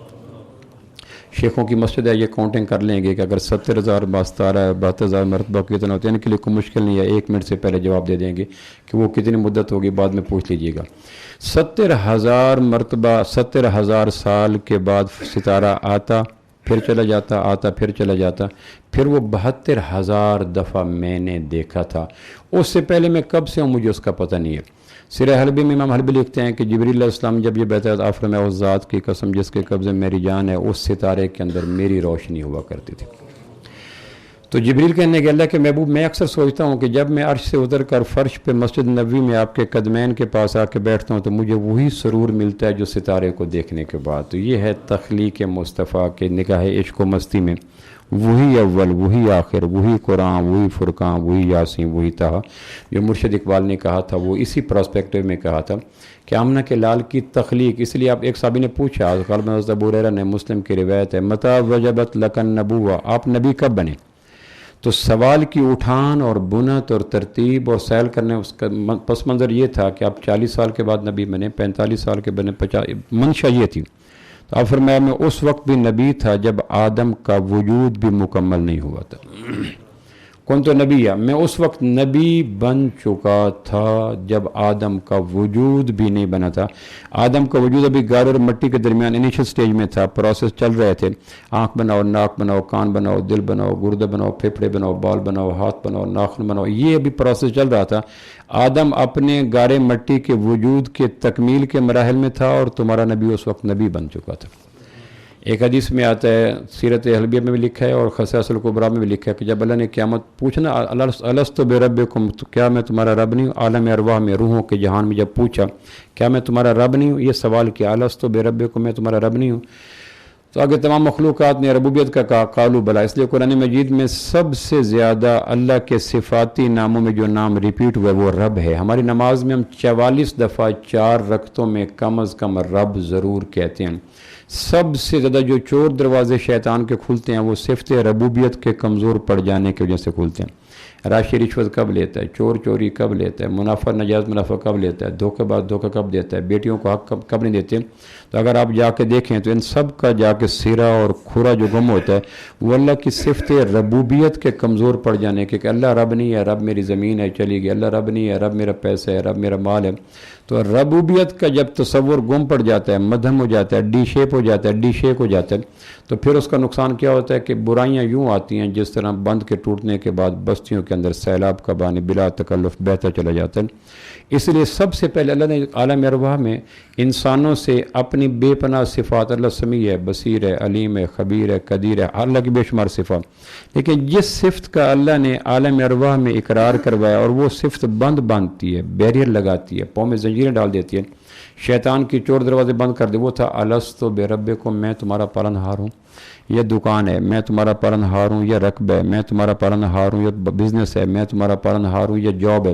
A: شیخوں کی مسجد ہے، یہ کاؤنٹنگ کر لیں گے کہ اگر 70,000 ستارہ ہے، 72,000 مرتبہ کتنا ہوتا ہے، ان کے لیے کوئی مشکل نہیں ہے، 1 منٹ سے پہلے جواب دے دیں گے کہ وہ کتنی مدت ہوگی، بعد میں پوچھ لیجئے گا۔ 70,000 مرتبہ، 70,000 سال کے بعد ستارہ آتا، پھر چلا جاتا، آتا پھر چلا جاتا، پھر وہ 72,000 دفعہ میں نے دیکھا تھا۔ اس سے پہلے میں کب سے ہوں مجھے اس کا پتہ نہیں ہے۔ سیرہ حلبی میں امام حلبی لکھتے ہیں کہ جبریل علیہ السلام جب یہ بیعت آپ فرمایا، اس ذات کی قسم جس کے قبضے میری جان ہے، اس ستارے کے اندر میری روشنی ہوا کرتی تھی۔ تو جبریل کہنے کہ اللہ کے محبوب، میں اکثر سوچتا ہوں کہ جب میں عرش سے اتر کر فرش پہ مسجد نبوی میں آپ کے قدمین کے پاس آ کے بیٹھتا ہوں تو مجھے وہی سرور ملتا ہے جو ستارے کو دیکھنے کے بعد۔ تو یہ ہے تخلیق مصطفیٰ کے نگاہ عشق و مستی میں وہی اول، وہی آخر، وہی قرآن، وہی فرقان، وہی یاسین، وہی طہ، جو مرشد اقبال نے کہا تھا، وہ اسی پراسپیکٹو میں کہا تھا کہ آمنہ کے لال کی تخلیق۔ اس لیے آپ ایک صحابی نے پوچھا، غالباً حضرت ابو ہریرہ نے، مسلم کی روایت ہے، متى وجبت لک النبوہ، آپ نبی کب بنے؟ تو سوال کی اٹھان اور بنت اور ترتیب اور سیل کرنے، اس کا پس منظر یہ تھا کہ آپ 40 سال کے بعد نبی بنے، 45 سال کے بنے، 50، منشا یہ تھی۔ تو آپ فرمایا میں اس وقت بھی نبی تھا جب آدم کا وجود بھی مکمل نہیں ہوا تھا۔ کون تو نبی ہے، میں اس وقت نبی بن چکا تھا جب آدم کا وجود بھی نہیں بنا تھا۔ آدم کا وجود ابھی گار اور مٹی کے درمیان انیشل سٹیج میں تھا، پروسیس چل رہے تھے، آنکھ بناؤ، ناک بناؤ، کان بناؤ، دل بناؤ، گردہ بناؤ، پھیپھڑے بناؤ، بال بناؤ، ہاتھ بناؤ، ناخن بناؤ، یہ ابھی پروسیس چل رہا تھا۔ آدم اپنے گارے مٹی کے وجود کے تکمیل کے مراحل میں تھا اور تمہارا نبی اس وقت نبی بن چکا تھا۔ ایک حدیث میں آتا ہے، سیرت حلبیہ میں بھی لکھا ہے اور خصائص الکبریٰ میں بھی لکھا ہے کہ جب اللہ نے قیامت پوچھنا الست بربکم، تو کیا میں تمہارا رب نہیں ہوں؟ عالم ارواح میں، روحوں کے جہان میں جب پوچھا کیا میں تمہارا رب نہیں ہوں، یہ سوال کیا، الست بربکم، میں تمہارا رب نہیں ہوں؟ تو آگے تمام مخلوقات نے ربوبیت کا کہا، قالوا بلا۔ اس لیے قرآن مجید میں سب سے زیادہ اللہ کے صفاتی ناموں میں جو نام ریپیٹ ہوا ہے وہ رب ہے۔ ہماری نماز میں ہم 44 دفعہ 4 رکعتوں میں کم از کم رب ضرور کہتے ہیں۔ سب سے زیادہ جو چور دروازے شیطان کے کھلتے ہیں وہ صفت ربوبیت کے کمزور پڑ جانے کی وجہ سے کھلتے ہیں۔ راشی رشوت کب لیتا ہے، چور چوری کب لیتا ہے، منافع ناجائز منافع کب لیتا ہے، دھوکہ باز دھوکہ کب دیتا ہے، بیٹیوں کو حق کب نہیں دیتے۔ تو اگر آپ جا کے دیکھیں تو ان سب کا جا کے سرا اور کھورا جو گم ہوتا ہے وہ اللہ کی صفت ربوبیت کے کمزور پڑ جانے کے، کہ اللہ رب نہیں ہے، رب میری زمین ہے چلی گئی، اللہ رب نہیں ہے، رب میرا پیسہ ہے، رب میرا مال ہے۔ تو ربوبیت کا جب تصور گم پڑ جاتا ہے، مدھم ہو جاتا ہے، ڈی شیپ ہو جاتا ہے، ڈی شیک ہو جاتا ہے، تو پھر اس کا نقصان کیا ہوتا ہے کہ برائیاں یوں آتی ہیں جس طرح بند کے ٹوٹنے کے بعد بستیوں کے اندر سیلاب کا پانی بلا تکلف بہتا چلا جاتا ہے۔ اس لیے سب سے پہلے اللہ نے عالم ارواح میں انسانوں سے اپنی بے پناہ صفات، اللہ سمیع ہے، بصیر ہے، علیم ہے، خبیر ہے، قدیر ہے، اللہ کی بے شمار صفات، لیکن جس صفت کا اللہ نے عالم ارواح میں اقرار کروایا اور وہ صفت بند باندھتی ہے، بیریئر لگاتی ہے، پاؤں میں زنجیریں ڈال دیتی ہے، شیطان کی چور دروازے بند کر دے، وہ تھا الست بربکم، میں تمہارا پالنہار ہوں، یہ دکان ہے میں تمہارا پالنہار ہوں، یہ رقبہ ہے میں تمہارا پالنہار ہوں، یہ بزنس ہے میں تمہارا پالنہار ہوں، یہ جاب ہے۔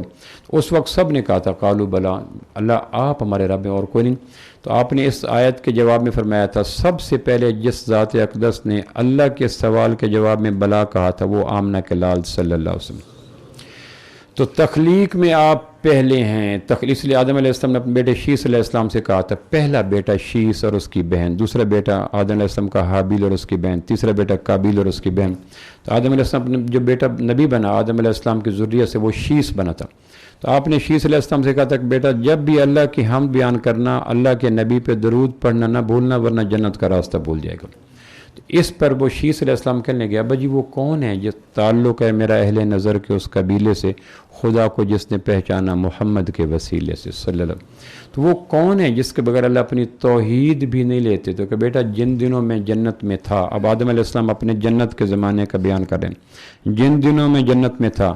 A: اس وقت سب نے کہا تھا قالوا بلا، اللہ آپ ہمارے رب ہیں اور کوئی نہیں۔ تو آپ نے اس آیت کے جواب میں فرمایا تھا سب سے پہلے جس ذات اقدس نے اللہ کے سوال کے جواب میں بلا کہا تھا وہ آمنہ کے لال صلی اللہ علیہ وسلم۔ تو تخلیق میں آپ پہلے ہیں، اس لیے آدم علیہ السلام نے اپنے بیٹے شیس علیہ السلام سے کہا تھا، پہلا بیٹا شیس اور اس کی بہن، دوسرا بیٹا آدم علیہ السلام کا حابیل اور اس کی بہن، تیسرا بیٹا قابیل اور اس کی بہن۔ تو آدم علیہ السلام نے جو بیٹا نبی بنا آدم علیہ السلام کی ذریہ سے وہ شیس بنا تھا۔ تو آپ نے شیس علیہ السلام سے کہا تھا کہ بیٹا جب بھی اللہ کی حمد بیان کرنا، اللہ کے نبی پہ درود پڑھنا نہ بھولنا ورنہ جنت کا راستہ بھول جائے گا۔ تو اس پر وہ شیس علیہ السلام کہنے گیا ابا جی وہ کون ہے جس تعلق ہے میرا اہل نظر کے اس قبیلے سے، خدا کو جس نے پہچانا محمد کے وسیلے سے صلی اللہ علیہ وسلم، تو وہ کون ہے جس کے بغیر اللہ اپنی توحید بھی نہیں لیتے؟ تو کہ بیٹا جن دنوں میں جنت میں تھا، اب آدم علیہ السلام اپنے جنت کے زمانے کا بیان کر رہے ہیں، جن دنوں میں جنت میں تھا،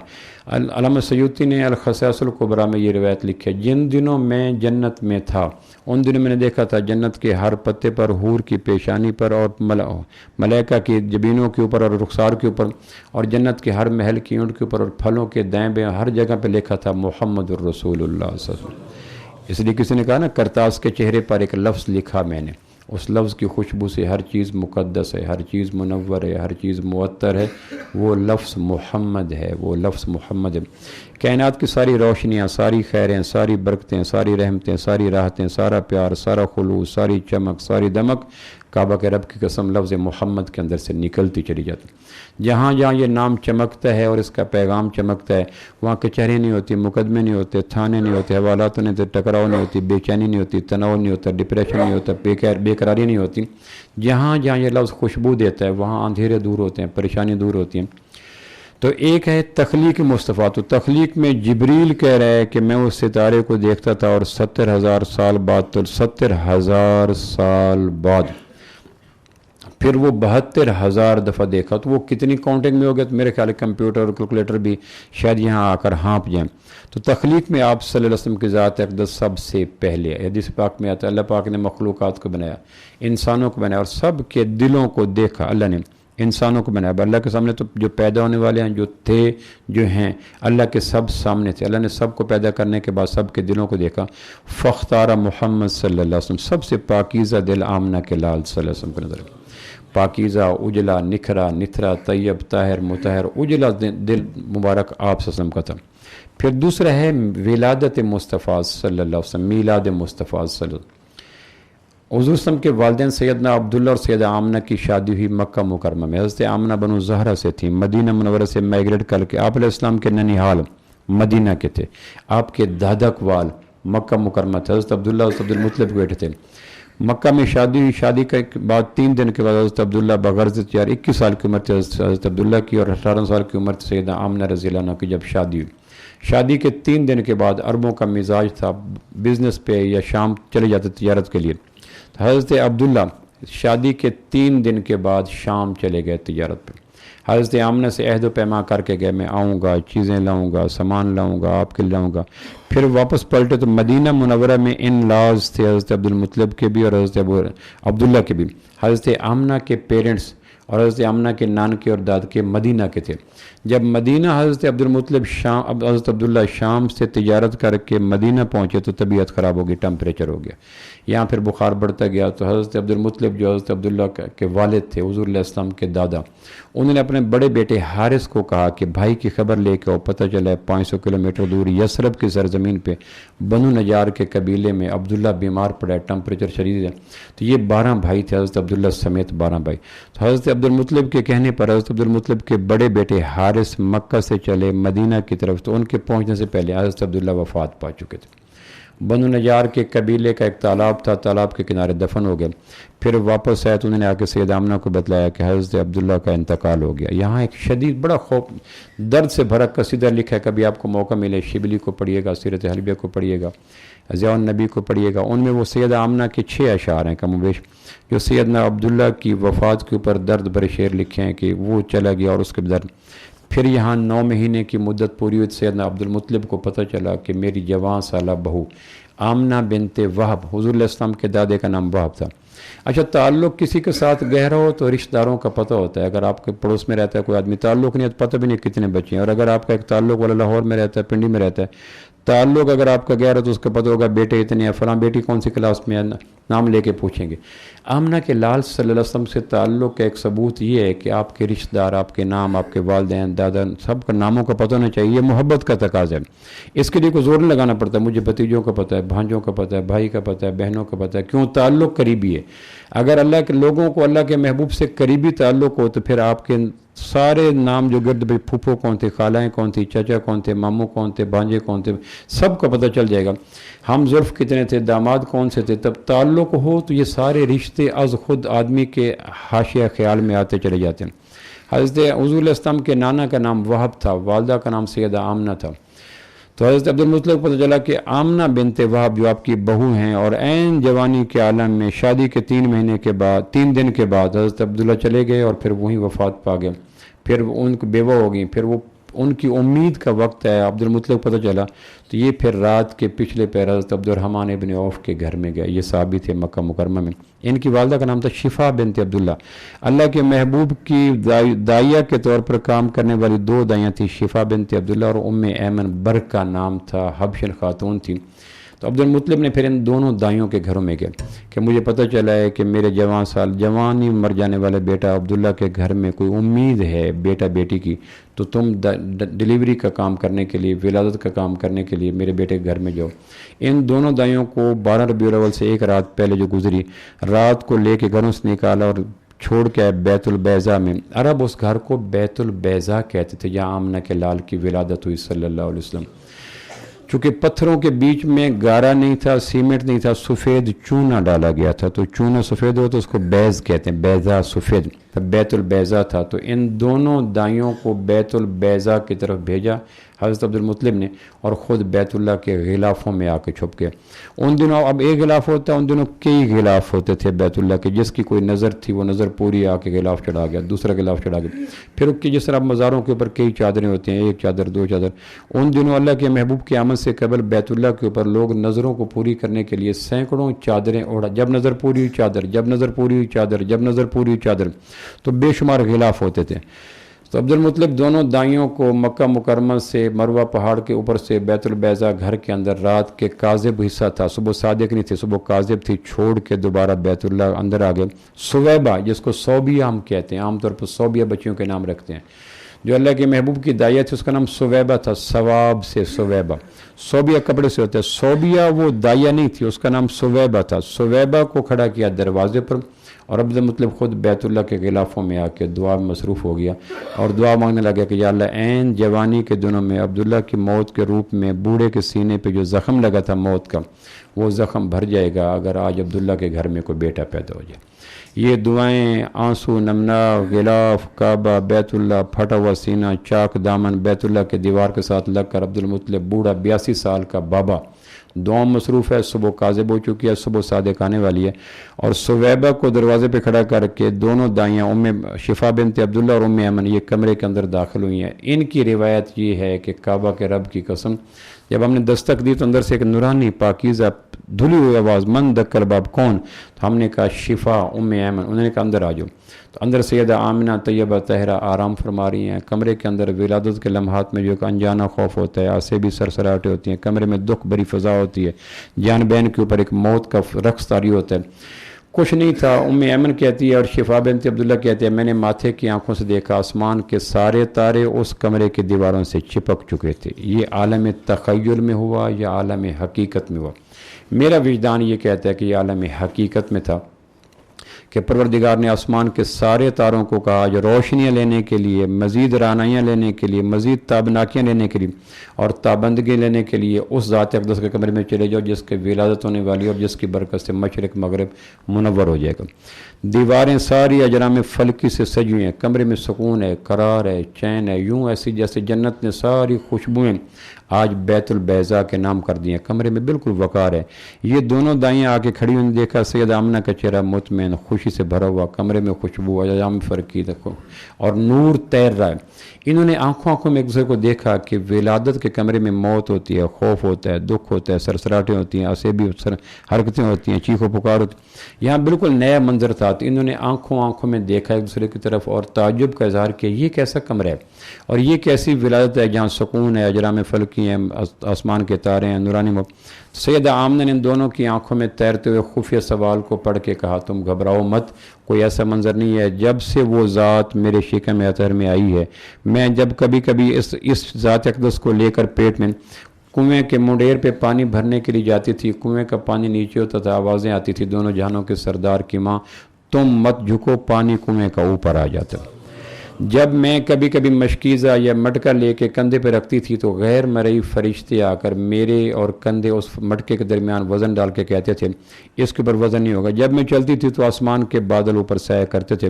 A: علامہ سیوطی نے الخصائص الکبریٰ میں یہ روایت لکھی ہے، جن دنوں میں جنت میں تھا ان دنوں میں نے دیکھا تھا جنت کے ہر پتے پر، حور کی پیشانی پر اور ملائکہ کی جبینوں کے اوپر اور رخسار کے اوپر، اور جنت کے ہر محل کی اونٹ کے اوپر اور پھلوں کے دائیں بائیں ہر جگہ پہ لکھا تھا محمد الرسول اللہ صلی اللہ علیہ وسلم۔ اس لیے کسی نے کہا نا کرتاس کے چہرے پر ایک لفظ لکھا میں نے، اس لفظ کی خوشبو سے ہر چیز مقدس ہے، ہر چیز منور ہے، ہر چیز معطر ہے، وہ لفظ محمد ہے، وہ لفظ محمد ہے۔ کائنات کی ساری روشنیاں، ساری خیریں، ساری برکتیں، ساری رحمتیں، ساری راحتیں، سارا پیار، سارا خلوص، ساری چمک، ساری دمک کعبہ کے رب کی قسم لفظ محمد کے اندر سے نکلتی چلی جاتی۔ جہاں جہاں یہ نام چمکتا ہے اور اس کا پیغام چمکتا ہے، وہاں کچہری نہیں ہوتی، مقدمے نہیں ہوتے، تھانے نہیں ہوتے، حوالات نہیں ہوتے، ٹکراؤ نہیں ہوتی، بے چینی نہیں ہوتی، تناؤ نہیں ہوتا، ڈپریشن نہیں ہوتا، بے قراری نہیں ہوتی۔ جہاں جہاں یہ لفظ خوشبو دیتا ہے وہاں اندھیرے دور ہوتے ہیں، پریشانی دور ہوتی ہیں۔ تو ایک ہے تخلیق مصطفیٰ، تو تخلیق میں جبریل کہہ رہا ہے کہ میں اس ستارے کو دیکھتا تھا اور 70,000 سال بعد، تو 70,000 سال بعد پھر وہ 72,000 دفعہ دیکھا، تو وہ کتنی کاؤنٹنگ میں ہو گیا؟ تو میرے خیال کمپیوٹر اور کیلکولیٹر بھی شاید یہاں آ کر ہانپ جائیں۔ تو تخلیق میں آپ صلی اللہ علیہ وسلم کی ذات اقدس سب سے پہلے ہے۔ حدیث پاک میں آتا ہے اللہ پاک نے مخلوقات کو بنایا، انسانوں کو بنایا، اور سب کے دلوں کو دیکھا اللہ نے، انسانوں کو بنایا۔ اللہ کے سامنے تو جو پیدا ہونے والے ہیں، جو تھے، جو ہیں، اللہ کے سب سامنے تھے۔ اللہ نے سب کو پیدا کرنے کے بعد سب کے دلوں کو دیکھا۔ فاختار محمد صلی اللہ علیہ وسلم، سب سے پاکیزہ دل آمنہ کے لال صلی اللہ علیہ وسلم کو نظر آیا۔ پاکیزہ، اجلا، نکھرا، نتھرا، طیب، طاہر، مطہر، اجلا دل مبارک آپ صلی اللہ علیہ وسلم کا تھا۔ پھر دوسرا ہے ولادت مصطفیٰ صلی اللہ علیہ وسلم، میلاد مصطفیٰ صلی اللہ علیہ وسلم۔ حضور صلی اللہ علیہ وسلم کے والدین سیدنا عبداللہ اور سیدہ آمنہ کی شادی ہوئی مکہ مکرمہ میں۔ حضرت آمنہ بنو زہرہ سے تھیں، مدینہ منورہ سے مائگریٹ کر کے آپ علیہ السلام کے ننیحال مدینہ کے تھے۔ آپ کے دادک وال مکہ مکرمہ تھے، حضرت عبداللہ اور حضرت عبدالمطلب کے بیٹے تھے۔ مکہ میں شادی ہوئی، شادی کے بعد 3 دن کے بعد حضرت عبداللہ بغرض تیار 21 سال کی عمر تھی حضرت عبداللہ کی، اور 18 سال کی عمر تھی سیدہ آمنہ رضی اللہ عنہ کی جب شادی ہوئی۔ شادی کے 3 دن کے بعد عربوں کا مزاج تھا بزنس پہ یا شام چلے جاتے تجارت کے لیے۔ حضرت عبداللہ شادی کے 3 دن کے بعد شام چلے گئے تجارت پہ۔ حضرت آمنہ سے عہد و پیما کر کے گئے میں آؤں گا، چیزیں لاؤں گا، سامان لاؤں گا، آپ کے لاؤں گا۔ پھر واپس پلٹے تو مدینہ منورہ میں ان لاز تھے حضرت عبدالمطلب کے بھی اور حضرت عبداللہ کے بھی۔ حضرت آمنہ کے پیرنٹس اور حضرت آمنہ کے نانکے اور دادکے مدینہ کے تھے۔ جب مدینہ حضرت عبدالمطلب حضرت عبداللہ شام سے تجارت کر کے مدینہ پہنچے تو طبیعت خراب ہو گئی، ٹمپریچر ہو گیا، یہاں پھر بخار بڑھتا گیا۔ تو حضرت عبدالمطلب جو حضرت عبداللہ کے والد تھے، حضور علیہ السلام کے دادا، انہوں نے اپنے بڑے بیٹے حارث کو کہا کہ بھائی کی خبر لے کے آؤ، پتہ چلا ہے 500 کلومیٹر دور یثرب کی سرزمین پہ بنو نجار کے قبیلے میں عبداللہ بیمار پڑا ہے، ٹمپریچر شدید ہے۔ تو یہ 12 بھائی تھے، حضرت عبداللہ سمیت 12 بھائی۔ تو حضرت عبدالمطلب کے کہنے پر حضرت عبدالمطلب کے بڑے بیٹے حارث مکہ سے چلے مدینہ کی طرف، تو ان کے پہنچنے سے پہلے حضرت عبداللہ وفات پا چکے تھے۔ بنو نجار کے قبیلے کا ایک تالاب تھا، تالاب کے کنارے دفن ہو گئے۔ پھر واپس آئے تو انہوں نے آ کے سید آمنہ کو بتلایا کہ حضرت عبداللہ کا انتقال ہو گیا۔ یہاں ایک شدید بڑا خوف درد سے بھرا قصیدہ لکھا ہے، کبھی آپ کو موقع ملے شبلی کو پڑھیے گا، سیرت حلبیہ کو پڑھیے گا، ضیاء النبی کو پڑھیے گا۔ ان میں وہ سید آمنہ کے 6 اشعار ہیں کم و بیش، جو سیدنا عبداللہ کی وفات کے اوپر درد بھرے شعر لکھے ہیں کہ وہ چلا گیا اور اس کے درد۔ پھر یہاں 9 مہینے کی مدت پوری ہوئی، سیدنا عبدالمطلب کو پتہ چلا کہ میری جوان سالہ بہو آمنہ بنت وہب، حضور علیہ السلام کے دادے کا نام وہب تھا۔ اچھا، تعلق کسی کے ساتھ گہرا ہو تو رشتہ داروں کا پتہ ہوتا ہے۔ اگر آپ کے پڑوس میں رہتا ہے کوئی آدمی، تعلق نہیں ہے تو پتہ بھی نہیں کتنے بچے ہیں۔ اور اگر آپ کا ایک تعلق والا لاہور میں رہتا ہے، پنڈی میں رہتا ہے، تعلق اگر آپ کا گہرا تو اس کا پتہ ہوگا بیٹے اتنے ہیں، فلاں بیٹی کون سی کلاس میں ہے، نام لے کے پوچھیں گے۔ آمنہ کے لال صلی اللہ علیہ وسلم سے تعلق کا ایک ثبوت یہ ہے کہ آپ کے رشتہ دار، آپ کے نام، آپ کے والدین، دادا، سب کا ناموں کا پتہ ہونا چاہیے۔ یہ محبت کا تقاضا ہے، اس کے لیے کوئی زور نہیں لگانا پڑتا۔ مجھے بھتیجوں کا پتہ ہے، بھانجوں کا پتہ ہے، بھائی کا پتہ ہے، بہنوں کا پتہ ہے، کیوں؟ تعلق قریبی ہے۔ اگر اللہ کے لوگوں کو اللہ کے محبوب سے قریبی تعلق ہو تو پھر آپ کے سارے نام جو گرد بھائی، پھوپھو کون تھے، خالائیں کون تھی، چچا کون تھے، ماموں کون تھے، بھانجے کون تھے، سب کا پتہ چل جائے گا۔ ہم ظرف کتنے تھے، داماد کون سے تھے۔ تب تعلق ہو تو یہ سارے رشتے از خود آدمی کے حاشیہ خیال میں آتے چلے جاتے ہیں۔ حضرت حضور علیہ السلام کے نانا کا نام وہب تھا، والدہ کا نام سیدہ آمنہ تھا۔ تو حضرت عبدالمطلب کو پتہ چلا کہ آمنہ بنت وہب جو آپ کی بہو ہیں، اور عین جوانی کے عالم میں شادی کے 3 دن کے بعد حضرت عبداللہ چلے گئے اور پھر وہیں وفات پا گئے۔ پھر ان کو بیوہ ہو گئیں، پھر وہ ان کی امید کا وقت ہے، عبدالمطلب پتہ چلا تو یہ پھر رات کے پچھلے پہر حضرت عبدالرحمن ابن عوف کے گھر میں گئے۔ یہ صحابی تھے مکہ مکرمہ میں۔ ان کی والدہ کا نام تھا شفا بنت عبداللہ۔ اللہ کے محبوب کی دائیہ کے طور پر کام کرنے والی 2 دائیاں تھیں، شفا بنت عبداللہ اور ام ایمن، برق کا نام تھا، حبشن خاتون تھی۔ تو عبد المطلب نے پھر ان دونوں دائیوں کے گھروں میں گیا کہ مجھے پتہ چلا ہے کہ میرے جوانی مر جانے والے بیٹا عبداللہ کے گھر میں کوئی امید ہے بیٹا بیٹی کی، تو تم ڈیلیوری کا کام کرنے کے لیے، ولادت کا کام کرنے کے لیے میرے بیٹے کے گھر میں جاؤ۔ ان دونوں دائیوں کو 12 ربیع الاول سے ایک رات پہلے جو گزری رات کو لے کے گھروں سے نکالا اور چھوڑ کے بیت البیضا میں۔ عرب اس گھر کو بیت البیضا کہتے تھے جہاں آمنہ کے لال کی ولادت ہوئی صلی اللہ علیہ وسلم۔ چونکہ پتھروں کے بیچ میں گارا نہیں تھا، سیمنٹ نہیں تھا، سفید چونا ڈالا گیا تھا، تو چونا سفید ہو تو اس کو بیض کہتے ہیں، بیضا سفید، بیت البیضا تھا۔ تو ان دونوں دائیوں کو بیت البیضا کی طرف بھیجا حضرت عبد المطلب نے، اور خود بیت اللہ کے غلافوں میں آ کے چھپ گئے۔ ان دنوں اب ایک غلاف ہوتا ہے، ان دنوں کئی غلاف ہوتے تھے بیت اللہ کے، جس کی کوئی نظر تھی وہ نظر پوری آ کے غلاف چڑھا گیا، دوسرا غلاف چڑھا گیا، پھر کی جس طرح مزاروں کے اوپر کئی چادریں ہوتی ہیں، ایک چادر دو چادر، ان دنوں اللہ کے محبوب کی آمد سے قبل بیت اللہ کے اوپر لوگ نظروں کو پوری کرنے کے لیے سینکڑوں چادریں اوڑھا، جب نظر پوری ہوئی چادر، جب نظر پوری ہوئی چادر، جب نظر پوری ہوئی چادر، تو بے شمار غلاف ہوتے تھے۔ تو عبد المطلب دونوں دائیوں کو مکہ مکرمہ سے مروہ پہاڑ کے اوپر سے بیت البیضا گھر کے اندر رات کے کاذب حصہ تھا، صبح صادق نہیں تھی، صبح کاذب تھی، چھوڑ کے دوبارہ بیت اللہ اندر آ گئے۔ سویبہ جس کو صوبیہ ہم کہتے ہیں، عام طور پر صوبیہ بچیوں کے نام رکھتے ہیں، جو اللہ کے محبوب کی دائیہ تھی اس کا نام سویبہ تھا، ثواب سے سویبہ، صوبیہ کپڑے سے ہوتا ہے، صوبیہ وہ دائیہ نہیں تھی، اس کا نام سویبہ تھا۔ سویبہ کو کھڑا کیا دروازے پر، اور عبد المطلب خود بیت اللہ کے غلافوں میں آ کے دعا میں مصروف ہو گیا اور دعا مانگنے لگا کہ یا اللہ عین جوانی کے دنوں میں عبداللہ کی موت کے روپ میں بوڑھے کے سینے پہ جو زخم لگا تھا موت کا، وہ زخم بھر جائے گا اگر آج عبداللہ کے گھر میں کوئی بیٹا پیدا ہو جائے۔ یہ دعائیں آنسو نمنا، غلاف، کعبہ، بیت اللہ، پھٹا ہوا سینہ، چاک دامن، بیت اللہ کے دیوار کے ساتھ لگ کر عبد المطلب بوڑھا 82 سال کا بابا دعاؤں مصروف ہے، صبح کاذب ہو چکی ہے، صبح صادق آنے والی ہے، اور سویبہ کو دروازے پہ کھڑا کر کے دونوں دائیاں ام شفا بنت عبداللہ اور ام ایمن یہ کمرے کے اندر داخل ہوئی ہیں۔ ان کی روایت یہ ہے کہ کعبہ کے رب کی قسم جب ہم نے دستک دی تو اندر سے ایک نورانی پاکیزہ دھلی ہوئی آواز، من دکل باب کون؟ تو ہم نے کہا شفا ام ایمن، انہوں نے کہا اندر آ جاؤ۔ تو اندر سیدہ آمنہ طیبہ طاہرہ آرام فرما رہی ہیں۔ کمرے کے اندر ولادت کے لمحات میں جو ایک انجانا خوف ہوتا ہے، آسے بھی سرسراہٹیں ہوتی ہیں، کمرے میں دکھ بری فضا ہوتی ہے، جان بین کے اوپر ایک موت کا رقص طاری ہوتا ہے، کچھ نہیں تھا۔ ام ایمن کہتی ہے اور شفا بنت عبداللہ کہتے ہیں میں نے ماتھے کی آنکھوں سے دیکھا آسمان کے سارے تارے اس کمرے کے دیواروں سے چپک چکے تھے۔ یہ عالم تخیل میں ہوا یا عالم حقیقت میں ہوا؟ میرا وجدان یہ کہتا ہے کہ یہ عالم حقیقت میں تھا کہ پروردگار نے آسمان کے سارے تاروں کو کہا آج روشنیاں لینے کے لیے، مزید رانائیاں لینے کے لیے، مزید تابناکیاں لینے کے لیے اور تابندگی لینے کے لیے اس ذات اقدس کے کمرے میں چلے جاؤ جس کے ولادت ہونے والی اور جس کی برکت سے مشرق مغرب منور ہو جائے گا۔ دیواریں ساری اجرام فلکی سے سجی ہوئی ہیں، کمرے میں سکون ہے، قرار ہے، چین ہے، یوں ایسی جیسے جنت نے ساری خوشبوئیں آج بیت البیضا کے نام کر دی ہیں، کمرے میں بالکل وقار ہے۔ یہ دونوں دائیاں آ کے کھڑی ہوئی دیکھا سید آمنہ کا چہرہ مطمئن خوشی سے بھرا ہوا، کمرے میں خوشبو اجرام فرقی دیکھو اور نور تیر رہا ہے۔ انہوں نے آنکھوں میں ایک دوسرے کو دیکھا کہ ولادت کے کمرے میں موت ہوتی ہے، خوف ہوتا ہے، دکھ ہوتا ہے، سرسراہٹیں ہوتی ہیں، عصبی حرکتیں ہوتی ہیں، چیخ و پکار ہوتی ہے۔ یہاں بالکل نیا منظر تھا، تو انہوں نے آنکھوں میں دیکھا ایک دوسرے کی طرف اور تعجب کا اظہار کیا یہ کیسا کمرہ ہے اور یہ کیسی ولادت ہے جہاں سکون ہے، اجرام فلکی ہیں، آسمان کے تارے ہیں، نورانی سیدہ آمنہ نے ان دونوں کی آنکھوں میں تیرتے ہوئے خفیہ سوال کو پڑھ کے کہا تم گھبراؤ مت، کوئی ایسا منظر نہیں ہے، جب سے وہ ذات میرے شکم اطہر میں آئی ہے، میں جب کبھی کبھی اس ذات اقدس کو لے کر پیٹ میں کنویں کے منڈیر پہ پانی بھرنے کے لیے جاتی تھی، کنویں کا پانی نیچے ہوتا تھا، آوازیں آتی تھی دونوں جہانوں کے سردار کی ماں تم مت جھکو، پانی کنویں کا اوپر آ جاتا۔ جب میں کبھی کبھی مشکیزہ یا مٹکا لے کے کندھے پہ رکھتی تھی تو غیر مرئی فرشتے آ کر میرے اور کندھے اس مٹکے کے درمیان وزن ڈال کے کہتے تھے اس کے اوپر وزن نہیں ہوگا۔ جب میں چلتی تھی تو آسمان کے بادل اوپر سایہ کرتے تھے،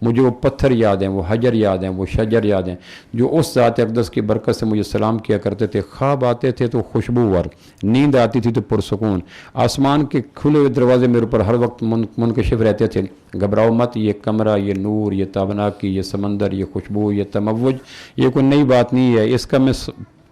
A: مجھے وہ پتھر یاد ہیں، وہ حجر یاد ہیں، وہ شجر یاد ہیں جو اس ذات اقدس کی برکت سے مجھے سلام کیا کرتے تھے۔ خواب آتے تھے تو خوشبوور، نیند آتی تھی تو پرسکون، آسمان کے کھلے ہوئے دروازے میرے اوپر ہر وقت منکشف رہتے تھے۔ گھبراؤ مت، یہ کمرہ، یہ نور، یہ تابناکی، یہ سمندر، یہ خوشبو، یہ تموج، یہ کوئی نئی بات نہیں ہے، اس کا میں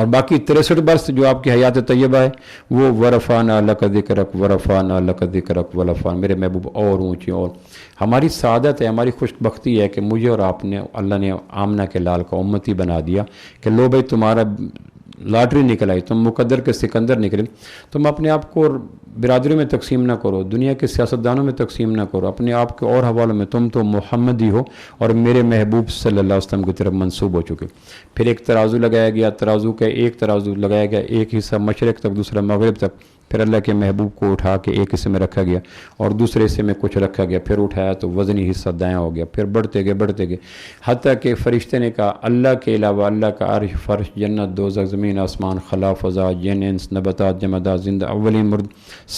A: اور باقی 63 برس جو آپ کی حیات طیبہ ہے وہ ورفعنا لک ذکرک ورفعنا لک ذکرک ورفعنا، میرے محبوب اور اونچی. اور ہماری سعادت ہے، ہماری خوش بختی ہے کہ مجھے اور آپ نے اللہ نے آمنہ کے لال کا امتی بنا دیا کہ لو بھائی تمہارا لاٹری نکل آئی، تم مقدر کے سکندر نکلے. تم اپنے آپ کو برادریوں میں تقسیم نہ کرو، دنیا کے سیاستدانوں میں تقسیم نہ کرو، اپنے آپ کے اور حوالوں میں. تم تو محمدی ہو اور میرے محبوب صلی اللہ علیہ وسلم کی طرف منسوب ہو چکے. پھر ایک ترازو لگایا گیا، ترازو کا ایک ترازو لگایا گیا، ایک حصہ مشرق تک دوسرا مغرب تک. پھر اللہ کے محبوب کو اٹھا کے ایک حصے میں رکھا گیا اور دوسرے حصے میں کچھ رکھا گیا. پھر اٹھایا تو وزنی حصہ دایاں ہو گیا. پھر بڑھتے گئے حتیٰ کہ فرشتے نے کہا اللہ کے علاوہ اللہ کا عرش، فرش، جنت، دوزخ، زمین، آسمان، خلا، فضا، جن، انس، نباتات، جمادات، زندہ، اولین، مرد،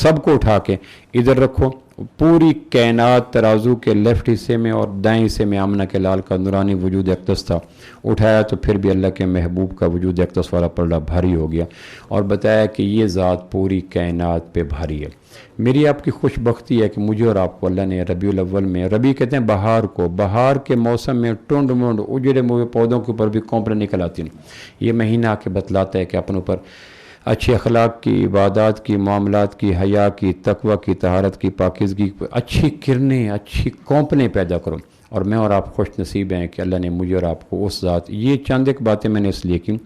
A: سب کو اٹھا کے ادھر رکھو. پوری کائنات ترازو کے لیفٹ حصے میں اور دائیں حصے میں آمنہ کے لال کا نورانی وجود اقدس تھا. اٹھایا تو پھر بھی اللہ کے محبوب کا وجود اقدس والا پلڑا بھاری ہو گیا اور بتایا کہ یہ ذات پوری کائنات پہ بھاری ہے. میری آپ کی خوش بختی ہے کہ مجھے اور آپ کو اللہ نے ربیع الاول میں، ربیع کہتے ہیں بہار کو، بہار کے موسم میں ٹنڈ منڈ اجڑے ہوئے پودوں کے اوپر بھی کونپلیں نکل آتی ہیں. یہ مہینہ آ کے بتلاتا ہے کہ اپنے اوپر اچھے اخلاق کی، عبادات کی، معاملات کی، حیا کی، تقوی کی، طہارت کی، پاکیزگی کی اچھی کرنیں، اچھی کونپلیں پیدا کرو. اور میں اور آپ خوش نصیب ہیں کہ اللہ نے مجھے اور آپ کو اس ذات، یہ چند ایک باتیں میں نے اس لیے کی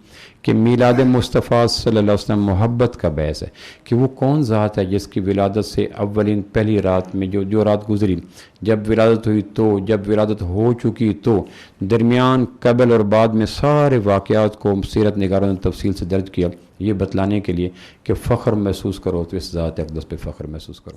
A: کہ میلاد مصطفیٰ صلی اللہ علیہ وسلم محبت کا باعث ہے کہ وہ کون ذات ہے جس کی ولادت سے اولین پہلی رات میں جو رات گزری، جب ولادت ہوئی تو، جب ولادت ہو چکی تو، درمیان، قبل اور بعد میں سارے واقعات کو سیرت نگاروں نے تفصیل سے درج کیا، یہ بتلانے کے لیے کہ فخر محسوس کرو تو اس ذات اقدس پہ فخر محسوس کرو.